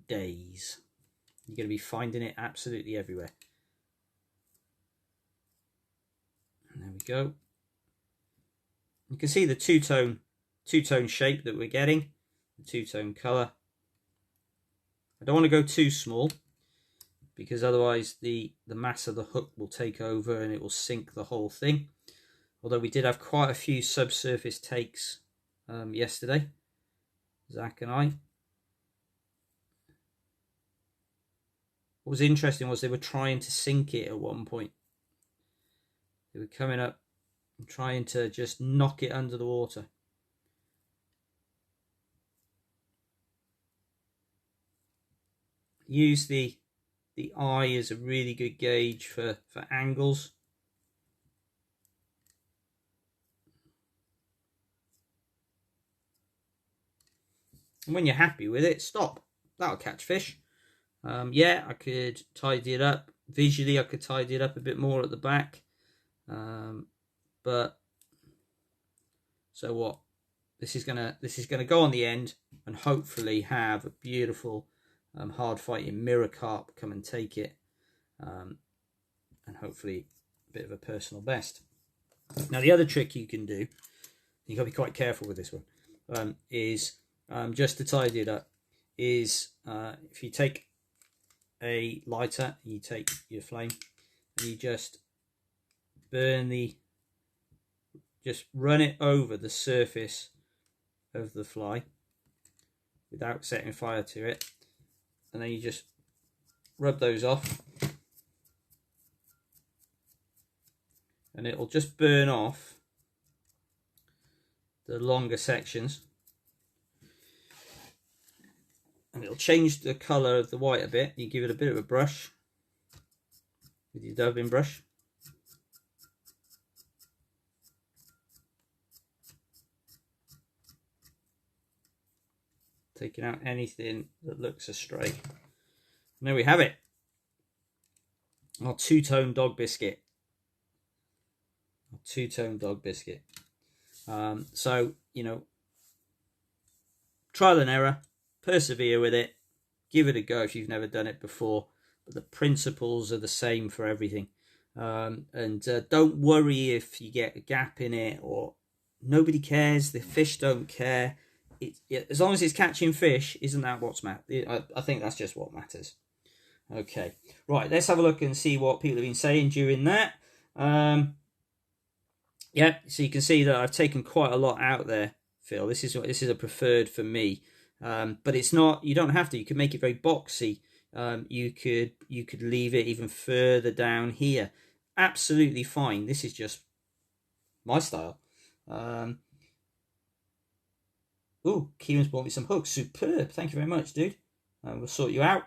A: days. You're going to be finding it absolutely everywhere. And there we go. You can see the two-tone shape that we're getting, the two-tone colour. I don't want to go too small because otherwise the mass of the hook will take over and it will sink the whole thing. Although we did have quite a few subsurface takes yesterday, Zach and I. What was interesting was they were trying to sink it at one point. They were coming up and trying to just knock it under the water. Use the eye as a really good gauge for angles. And when you're happy with it, stop. That'll catch fish. Yeah, I could tidy it up. Visually, I could tidy it up a bit more at the back. But so what? This is gonna go on the end and hopefully have a beautiful hard fighting mirror carp come and take it, and hopefully a bit of a personal best. Now the other trick you can do, you got to be quite careful with this one, is just to tidy it up, is if you take a lighter, you take your flame and you just run it over the surface of the fly without setting fire to it, and then you just rub those off and it'll just burn off the longer sections, and it'll change the colour of the white a bit. You give it a bit of a brush with your dubbing brush. Taking out anything that looks astray. And there we have it. Our two-tone dog biscuit. So, you know, trial and error, persevere with it, give it a go if you've never done it before, but the principles are the same for everything. And don't worry if you get a gap in it, or nobody cares, the fish don't care. As long as it's catching fish, isn't that what's matters? I think that's just what matters. Okay, right, let's have a look and see what people have been saying during that. Yeah, so you can see that I've taken quite a lot out there, Phil. This is a preferred for me, but it's not. You don't have to. You could make it very boxy. You could leave it even further down here. Absolutely fine. This is just my style. Oh, Kieran's bought me some hooks. Superb. Thank you very much, dude. We'll sort you out.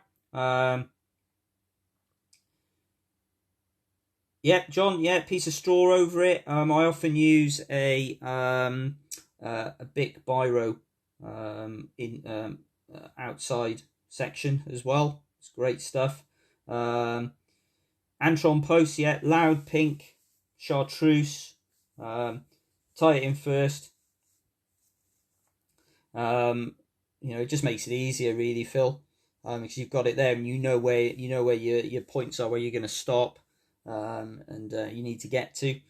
A: Yeah, John. Yeah, piece of straw over it. I often use a Bic biro in outside section as well. It's great stuff. Antron post, yeah, loud pink, chartreuse. Tie it in first. You know, it just makes it easier, really, Phil, because you've got it there and you know where your points are, where you're going to stop, and you need to get to.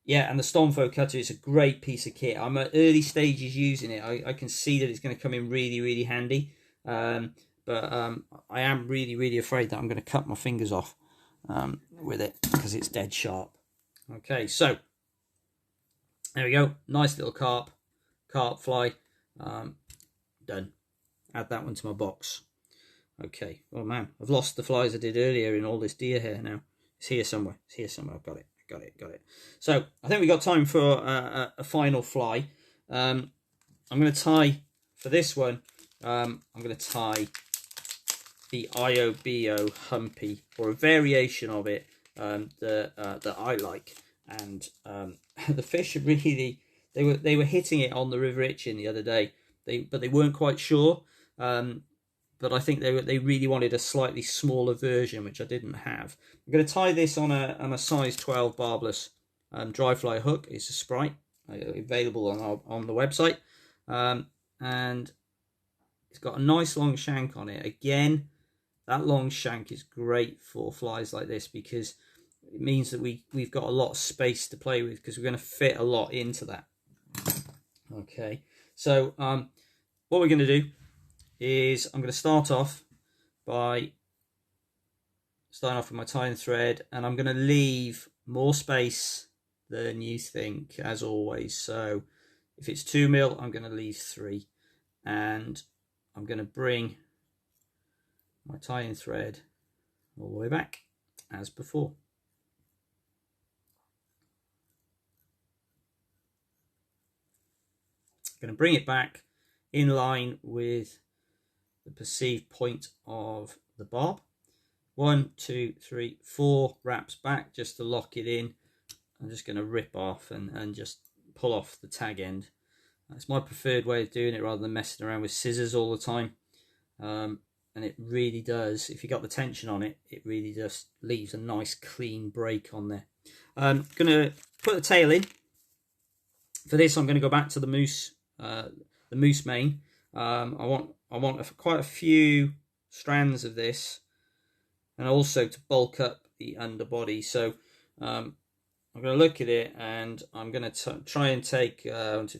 A: Yeah, and the Stormfoe cutter is a great piece of kit. I'm at early stages using it. I can see that it's going to come in really, really handy. But I am really, really afraid that I'm going to cut my fingers off with it because it's dead sharp. Okay, so there we go. Nice little carp fly. Done. Add that one to my box. Okay. Oh man, I've lost the flies I did earlier in all this deer hair now. It's here somewhere. It's here somewhere. I've got it. Got it. So I think we got time for a final fly. I'm going to tie for this one. I'm going to tie the IOBO Humpy, or a variation of it that I like. And the fish really, they were hitting it on the River Itchen the other day. But they weren't quite sure. But I think they really wanted a slightly smaller version, which I didn't have. I'm going to tie this on a size 12 barbless dry fly hook. It's a Sprite, available on the website, and it's got a nice long shank on it. Again, that long shank is great for flies like this because it means that we've got a lot of space to play with, because we're going to fit a lot into that. Okay, so what we're going to do is I'm going to start off with my tying thread, and I'm going to leave more space than you think, as always. So if it's 2 mil, I'm going to leave 3, and I'm going to bring my tying thread all the way back as before. I'm going to bring it back in line with the perceived point of the barb. 1, 2, 3, 4 wraps back just to lock it in. I'm just going to rip off and just pull off the tag end. That's my preferred way of doing it, rather than messing around with scissors all the time. And it really does, if you got the tension on it, it really just leaves a nice clean break on there. I'm going to put the tail in. For this, I'm going to go back to the moose mane. I want quite a few strands of this, and also to bulk up the underbody. So I'm going to look at it, and I'm going to try and take about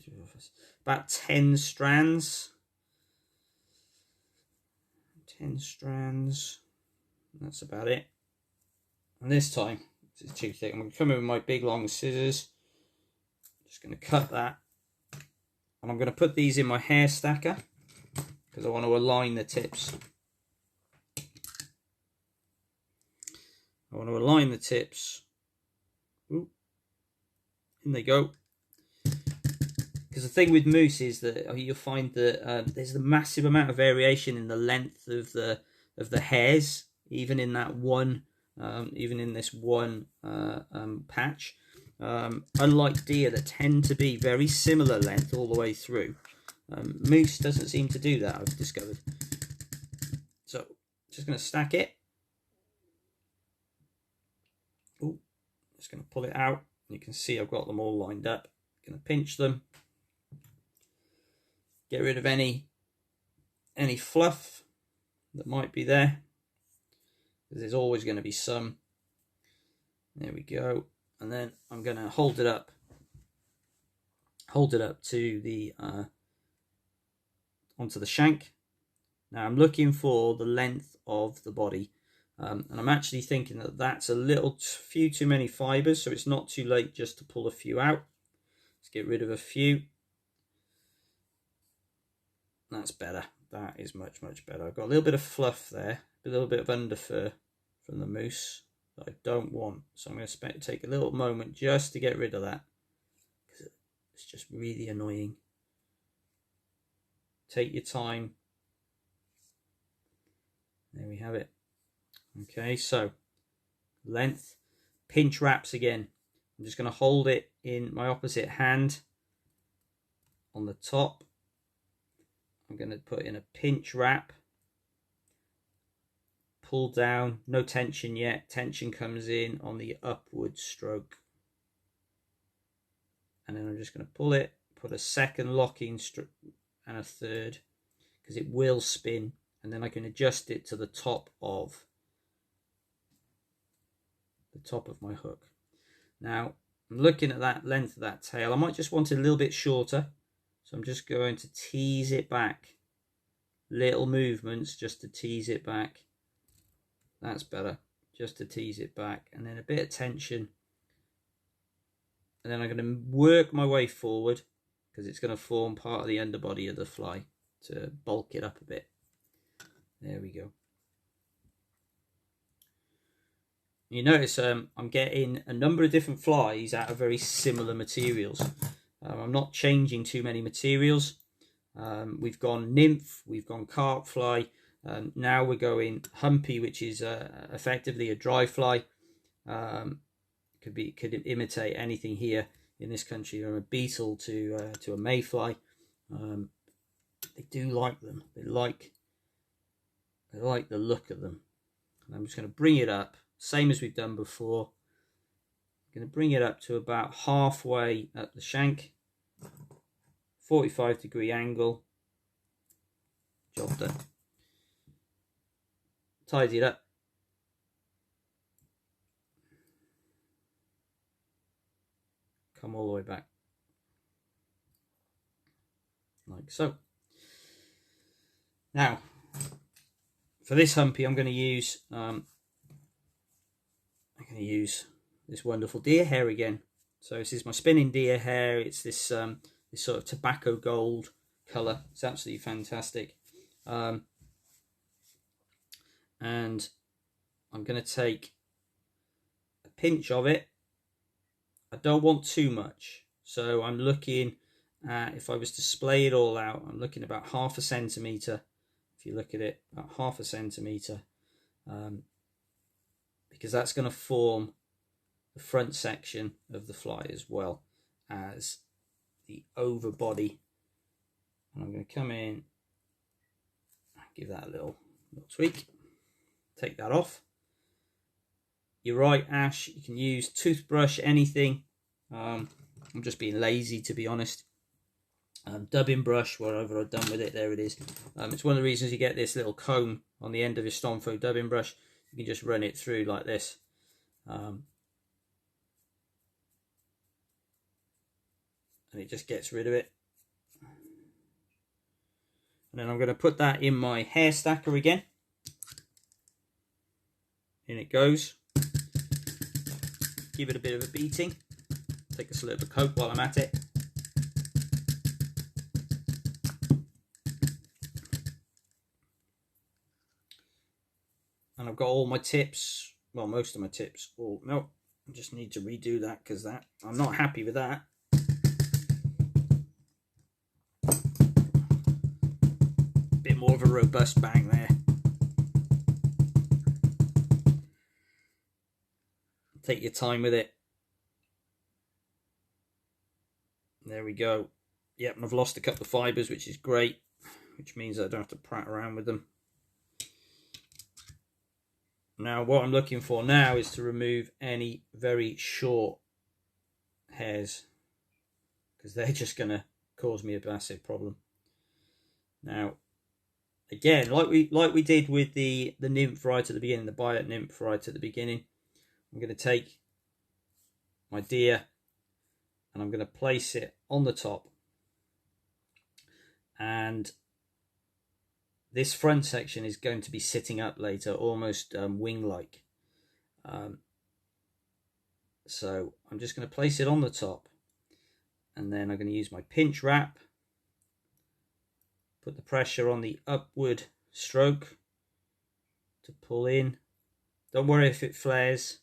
A: 10 strands. 10 strands. That's about it. And this time, it's too thick. I'm going to come in with my big long scissors. Just going to cut that. And I'm going to put these in my hair stacker, because I want to align the tips. Ooh. In they go. Because the thing with moose is that you'll find that there's a massive amount of variation in the length of the hairs, even in that one, even in this one patch. Unlike deer that tend to be very similar length all the way through, moose doesn't seem to do that, I've discovered. So just going to stack it. Oh, just going to pull it out. You can see I've got them all lined up. Going to pinch them. Get rid of any fluff that might be there, because there's always going to be some. There we go. And then I'm going to hold it up to the onto the shank. Now I'm looking for the length of the body, and I'm actually thinking that that's a few too many fibers, so it's not too late just to pull a few out. Let's get rid of a few. That's better. That is much, much better. I've got a little bit of fluff there, a little bit of underfur from the moose that I don't want. So I'm going to take a little moment just to get rid of that, because it's just really annoying. Take your time. There we have it. Okay, so length, pinch wraps again. I'm just going to hold it in my opposite hand on the top. I'm going to put in a pinch wrap, pull down, no tension yet. Tension comes in on the upward stroke. And then I'm just going to pull it, put a second locking stroke and a third, because it will spin, and then I can adjust it to the top of my hook. Now I'm looking at that length of that tail. I might just want it a little bit shorter, so I'm just going to tease it back. Little movements just to tease it back. That's better, just to tease it back, and then a bit of tension, and then I'm going to work my way forward, because it's going to form part of the underbody of the fly to bulk it up a bit. There we go. You notice I'm getting a number of different flies out of very similar materials. I'm not changing too many materials. We've gone nymph, we've gone carp fly. Now we're going humpy, which is effectively a dry fly. Could imitate anything here in this country, from a beetle to a mayfly. They do like them. They like the look of them. And I'm just going to bring it up, same as we've done before. I'm going to bring it up to about halfway up the shank, 45-degree angle. Job done. Tidy it up. Come all the way back, like so. Now, for this humpy, I'm going to use this wonderful deer hair again. So this is my spinning deer hair. It's this sort of tobacco gold colour. It's absolutely fantastic. And I'm going to take a pinch of it. I don't want too much, so I'm looking at, if I was to splay it all out, I'm looking about 1/2 centimetre. If you look at it, about 1/2 centimetre, because that's going to form the front section of the fly as well as the over body. And I'm going to come in, give that a little tweak, take that off. You're right, Ash, you can use toothbrush, anything. I'm just being lazy, to be honest. Dubbing brush, whatever I've done with it, there it is. It's one of the reasons you get this little comb on the end of your Stomfo dubbing brush. You can just run it through like this. And it just gets rid of it. And then I'm going to put that in my hair stacker again. In it goes. Give it a bit of a beating. Take a slurp of Coke while I'm at it. And I've got all my tips, well, most of my tips. Oh, no, I just need to redo that, because I'm not happy with that. Bit more of a robust bang there. Take your time with it. There we go. Yep, and I've lost a couple of fibres, which is great, which means I don't have to prat around with them. Now, what I'm looking for now is to remove any very short hairs, because they're just going to cause me a massive problem. Now, again, like we did with the nymph right at the beginning, the Biot nymph right at the beginning, I'm going to take my deer and I'm going to place it on the top, and this front section is going to be sitting up later, almost wing-like. So I'm just going to place it on the top, and then I'm going to use my pinch wrap, put the pressure on the upward stroke to pull in. Don't worry if it flares,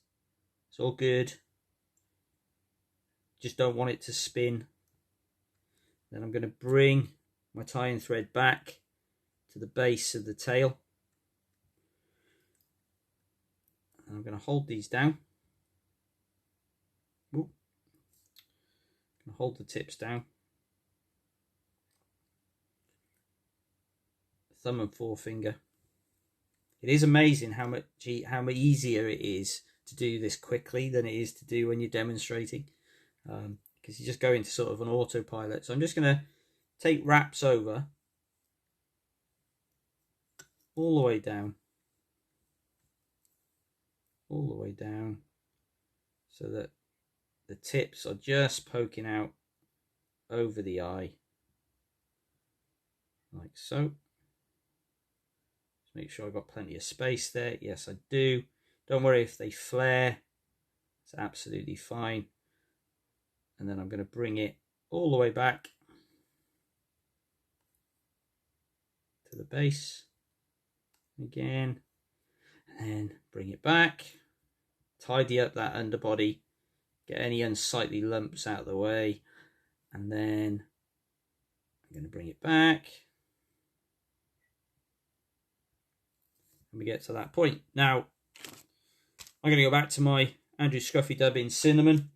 A: it's all good. Just don't want it to spin. Then I'm going to bring my tying thread back to the base of the tail. And I'm going to hold these down. Ooh. I'm going to hold the tips down. Thumb and forefinger It is amazing how much easier it is to do this quickly than it is to do when you're demonstrating, because you just go into sort of an autopilot. So I'm just going to take wraps over all the way down, so that the tips are just poking out over the eye, like so. Just make sure I've got plenty of space there. Yes, I do. Don't worry if they flare, it's absolutely fine. And then I'm going to bring it all the way back to the base again, and then bring it back, tidy up that underbody, get any unsightly lumps out of the way, and then I'm going to bring it back, and we get to that point. Now I'm going to go back to my Andrew Scruffy Dub in Cinnamon,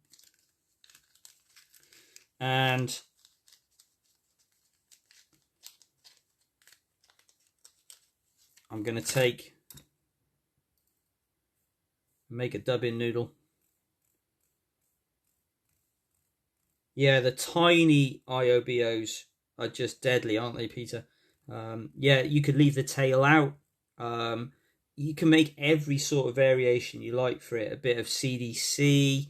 A: and I'm going to make a dubbing noodle. Yeah, the tiny IOBOs are just deadly, aren't they, Peter? Yeah, you could leave the tail out. You can make every sort of variation you like for it. A bit of CDC,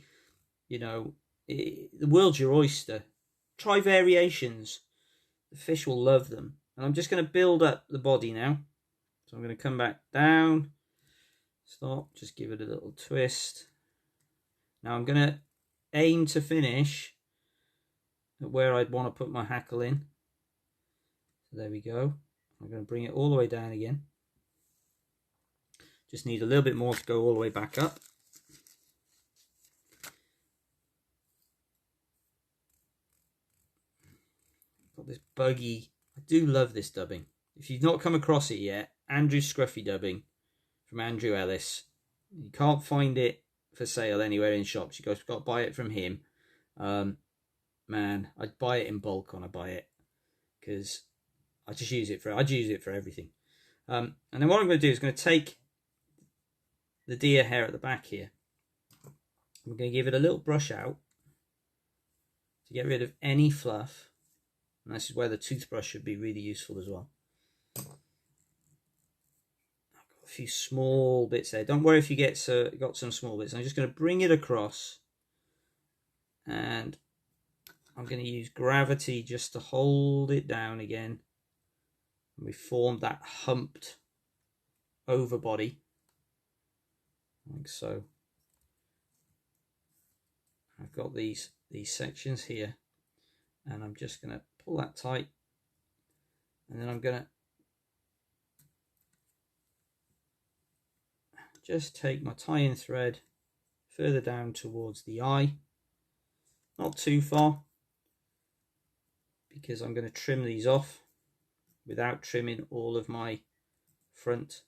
A: you know, the world's your oyster. Try variations. The fish will love them. And I'm just going to build up the body now. So I'm going to come back down, stop, just give it a little twist. Now I'm going to aim to finish at where I'd want to put my hackle in. So there we go. I'm going to bring it all the way down again. Just need a little bit more to go all the way back up. Got this buggy. I do love this dubbing. If you've not come across it yet, Andrew Scruffy Dubbing from Andrew Ellis. You can't find it for sale anywhere in shops. You've got to buy it from him. Man, I'd buy it in bulk when I buy it, because I'd use it for everything. And then what I'm going to do is going to take the deer hair at the back here. I'm going to give it a little brush out to get rid of any fluff. And this is where the toothbrush should be really useful as well. A few small bits there. Don't worry if you got some small bits. I'm just going to bring it across, and I'm going to use gravity just to hold it down again. And we formed that humped over body, like so. I've got these sections here, and I'm just going to pull that tight, and then I'm going to just take my tie-in thread further down towards the eye, not too far, because I'm going to trim these off without trimming all of my front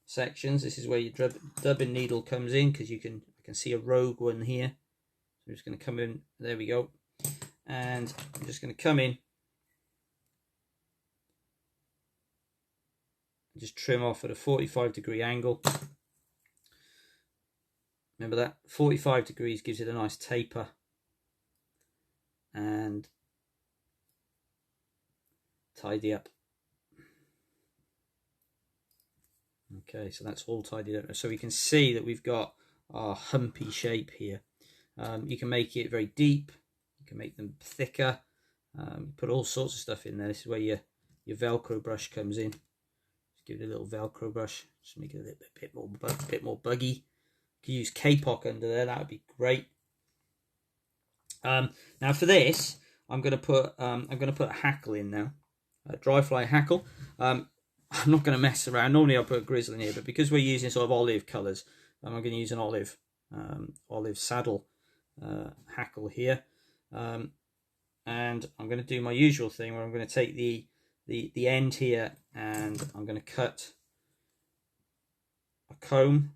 A: sections. This is where your dubbing needle comes in, because I can see a rogue one here. So I'm just going to come in, there we go, and I'm just going to come in just trim off at a 45-degree angle. Remember that 45 degrees gives it a nice taper, and tidy up. Okay, so that's all tidied up. So we can see that we've got our humpy shape here. You can make it very deep, you can make them thicker, put all sorts of stuff in there. This is where your Velcro brush comes in. Give it a little Velcro brush, just make it a bit more buggy. You could use Kapok under there, that would be great. Now for this, I'm going to put a hackle in now, a dry fly hackle. I'm not going to mess around. Normally I'll put a grizzle in here, but because we're using sort of olive colours, I'm going to use an olive saddle hackle here, and I'm going to do my usual thing where I'm going to take the end here, and I'm going to cut a comb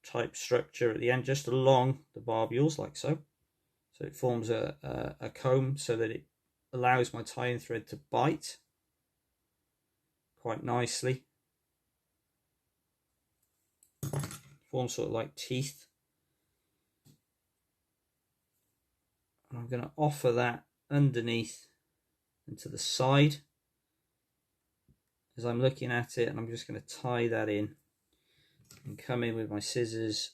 A: type structure at the end, just along the barbules, like so. So it forms a comb so that it allows my tie-in thread to bite. quite nicely. Form sort of like teeth. And I'm going to offer that underneath and to the side as I'm looking at it, and I'm just going to tie that in and come in with my scissors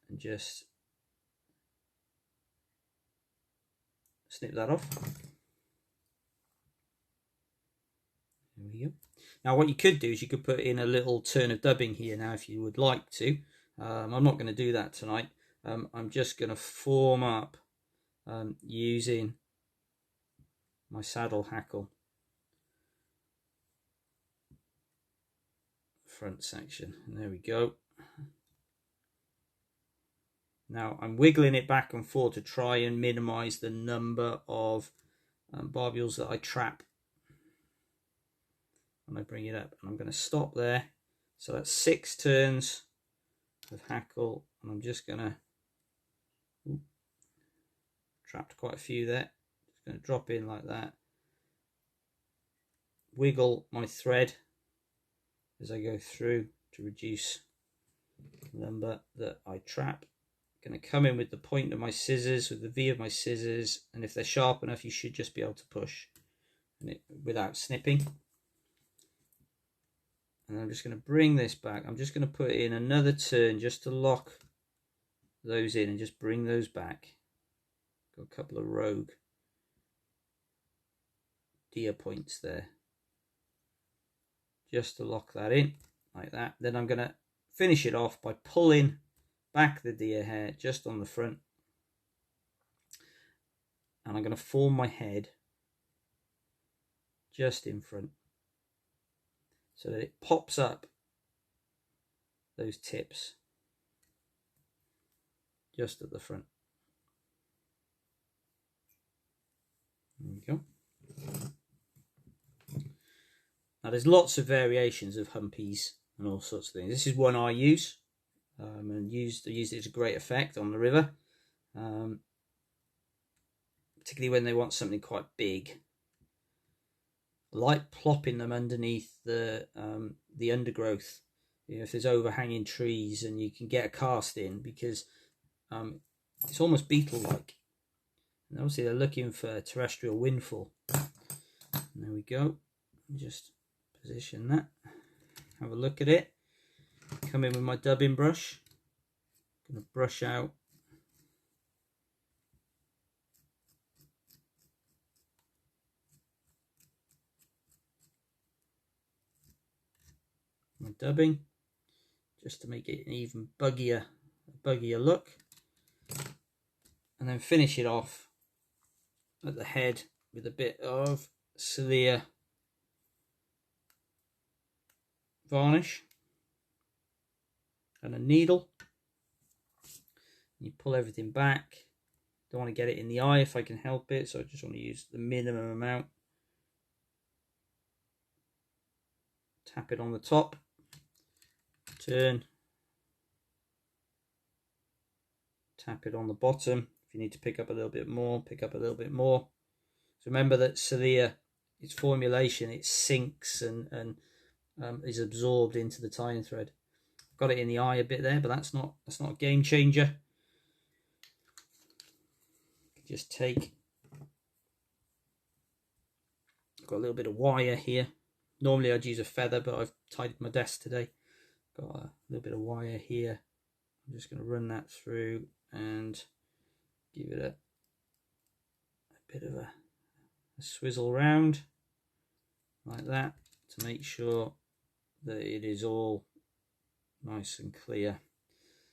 A: and just snip that off. There we go. Now what you could do is you could put in a little turn of dubbing here now if you would like to. I'm not going to do that tonight. I'm just going to form up using my saddle hackle front section, and there we go. Now I'm wiggling it back and forth to try and minimize the number of barbules that I trap when I bring it up, and I'm going to stop there. So that's 6 turns of hackle, and I'm just going to trapped quite a few there. Just going to drop in like that, wiggle my thread as I go through to reduce the number that I trap. Going to come in with the point of my scissors, with the V of my scissors, and if they're sharp enough you should just be able to push without snipping. And I'm just going to bring this back. I'm just going to put in another turn just to lock those in and just bring those back. Got a couple of rogue deer points there, just to lock that in like that. Then I'm going to finish it off by pulling back the deer hair just on the front, and I'm going to form my head just in front so that it pops up those tips just at the front. There we go. Now there's lots of variations of humpies and all sorts of things. This is one I use, and used it to great effect on the river, particularly when they want something quite big. I like plopping them underneath the undergrowth, you know, if there's overhanging trees and you can get a cast in, because it's almost beetle-like. And obviously they're looking for terrestrial windfall. And there we go. Just position that. Have a look at it. Come in with my dubbing brush. I'm going to brush out my dubbing, just to make it an even buggier look, and then finish it off at the head with a bit of Celia varnish and a needle. You pull everything back. Don't want to get it in the eye if I can help it, so I just want to use the minimum amount. Tap it on the top, turn, tap it on the bottom. If you need to pick up a little bit more, pick up a little bit more. So remember that Celia, its formulation, it sinks and is absorbed into the tying thread. Got it in the eye a bit there, but that's not a game changer. Just take, I've got a little bit of wire here. Normally I'd use a feather, but I've tidied my desk today. Got a little bit of wire here. I'm just going to run that through and give it a bit of a swizzle round like that to make sure that it is all nice and clear.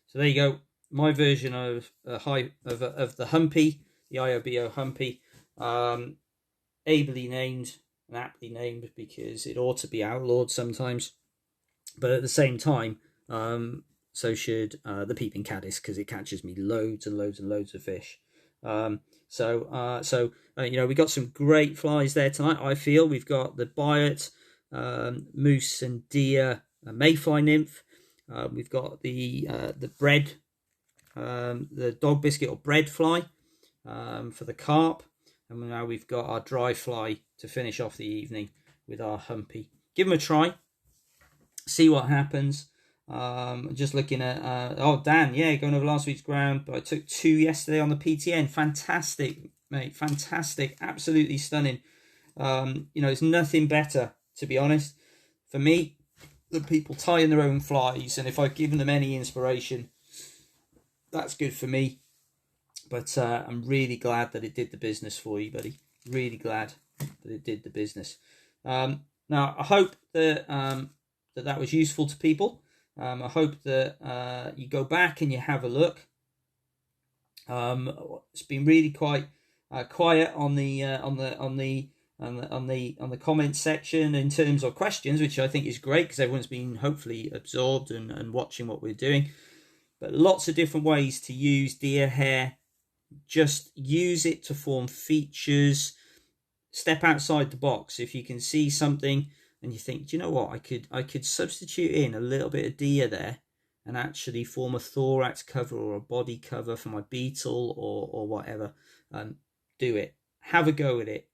A: So there you go, my version of the Humpy, the IOBO Humpy, ably named and aptly named because it ought to be outlawed sometimes, but at the same time so should the peeping caddis, because it catches me loads and loads and loads of fish. You know, we got some great flies there tonight. I feel we've got the Biot moose and deer mayfly nymph. We've got the bread, the dog biscuit or bread fly for the carp, and now we've got our dry fly to finish off the evening with our humpy. Give them a try. see what happens. Just looking at oh, Dan, yeah, going over last week's ground, but I took 2 yesterday on the PTN. Fantastic, mate, fantastic, absolutely stunning. It's nothing better, to be honest, for me, than people tying their own flies. And if I've given them any inspiration, that's good for me. But I'm really glad that it did the business for you, buddy. Really glad that it did the business. Now, I hope that that was useful to people. I hope that you go back and you have a look. It's been really quite quiet on the comment section in terms of questions, which I think is great because everyone's been hopefully absorbed and watching what we're doing. But lots of different ways to use deer hair. Just use it to form features. Step outside the box. If you can see something and you think, do you know what, I could substitute in a little bit of deer there and actually form a thorax cover or a body cover for my beetle or whatever, do it. Have a go at it.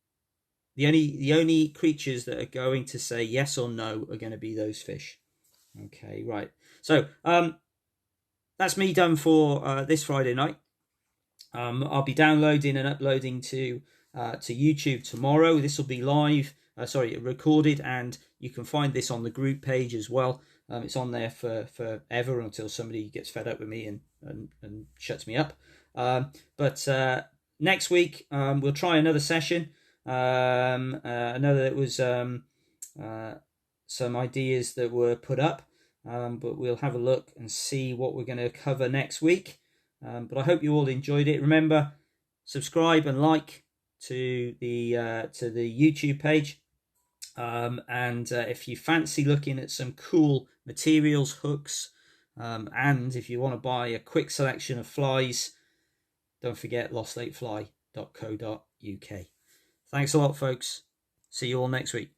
A: The only creatures that are going to say yes or no are going to be those fish. Okay, right. So that's me done for this Friday night. I'll be downloading and uploading to YouTube tomorrow. This will be live, recorded, and you can find this on the group page as well. It's on there for forever until somebody gets fed up with me and shuts me up. But next week we'll try another session. Another that was some ideas that were put up, but we'll have a look and see what we're going to cover next week. But I hope you all enjoyed it. Remember, subscribe and like to the YouTube page. And if you fancy looking at some cool materials, hooks, and if you want to buy a quick selection of flies, don't forget lostlatefly.co.uk. Thanks a lot, folks. See you all next week.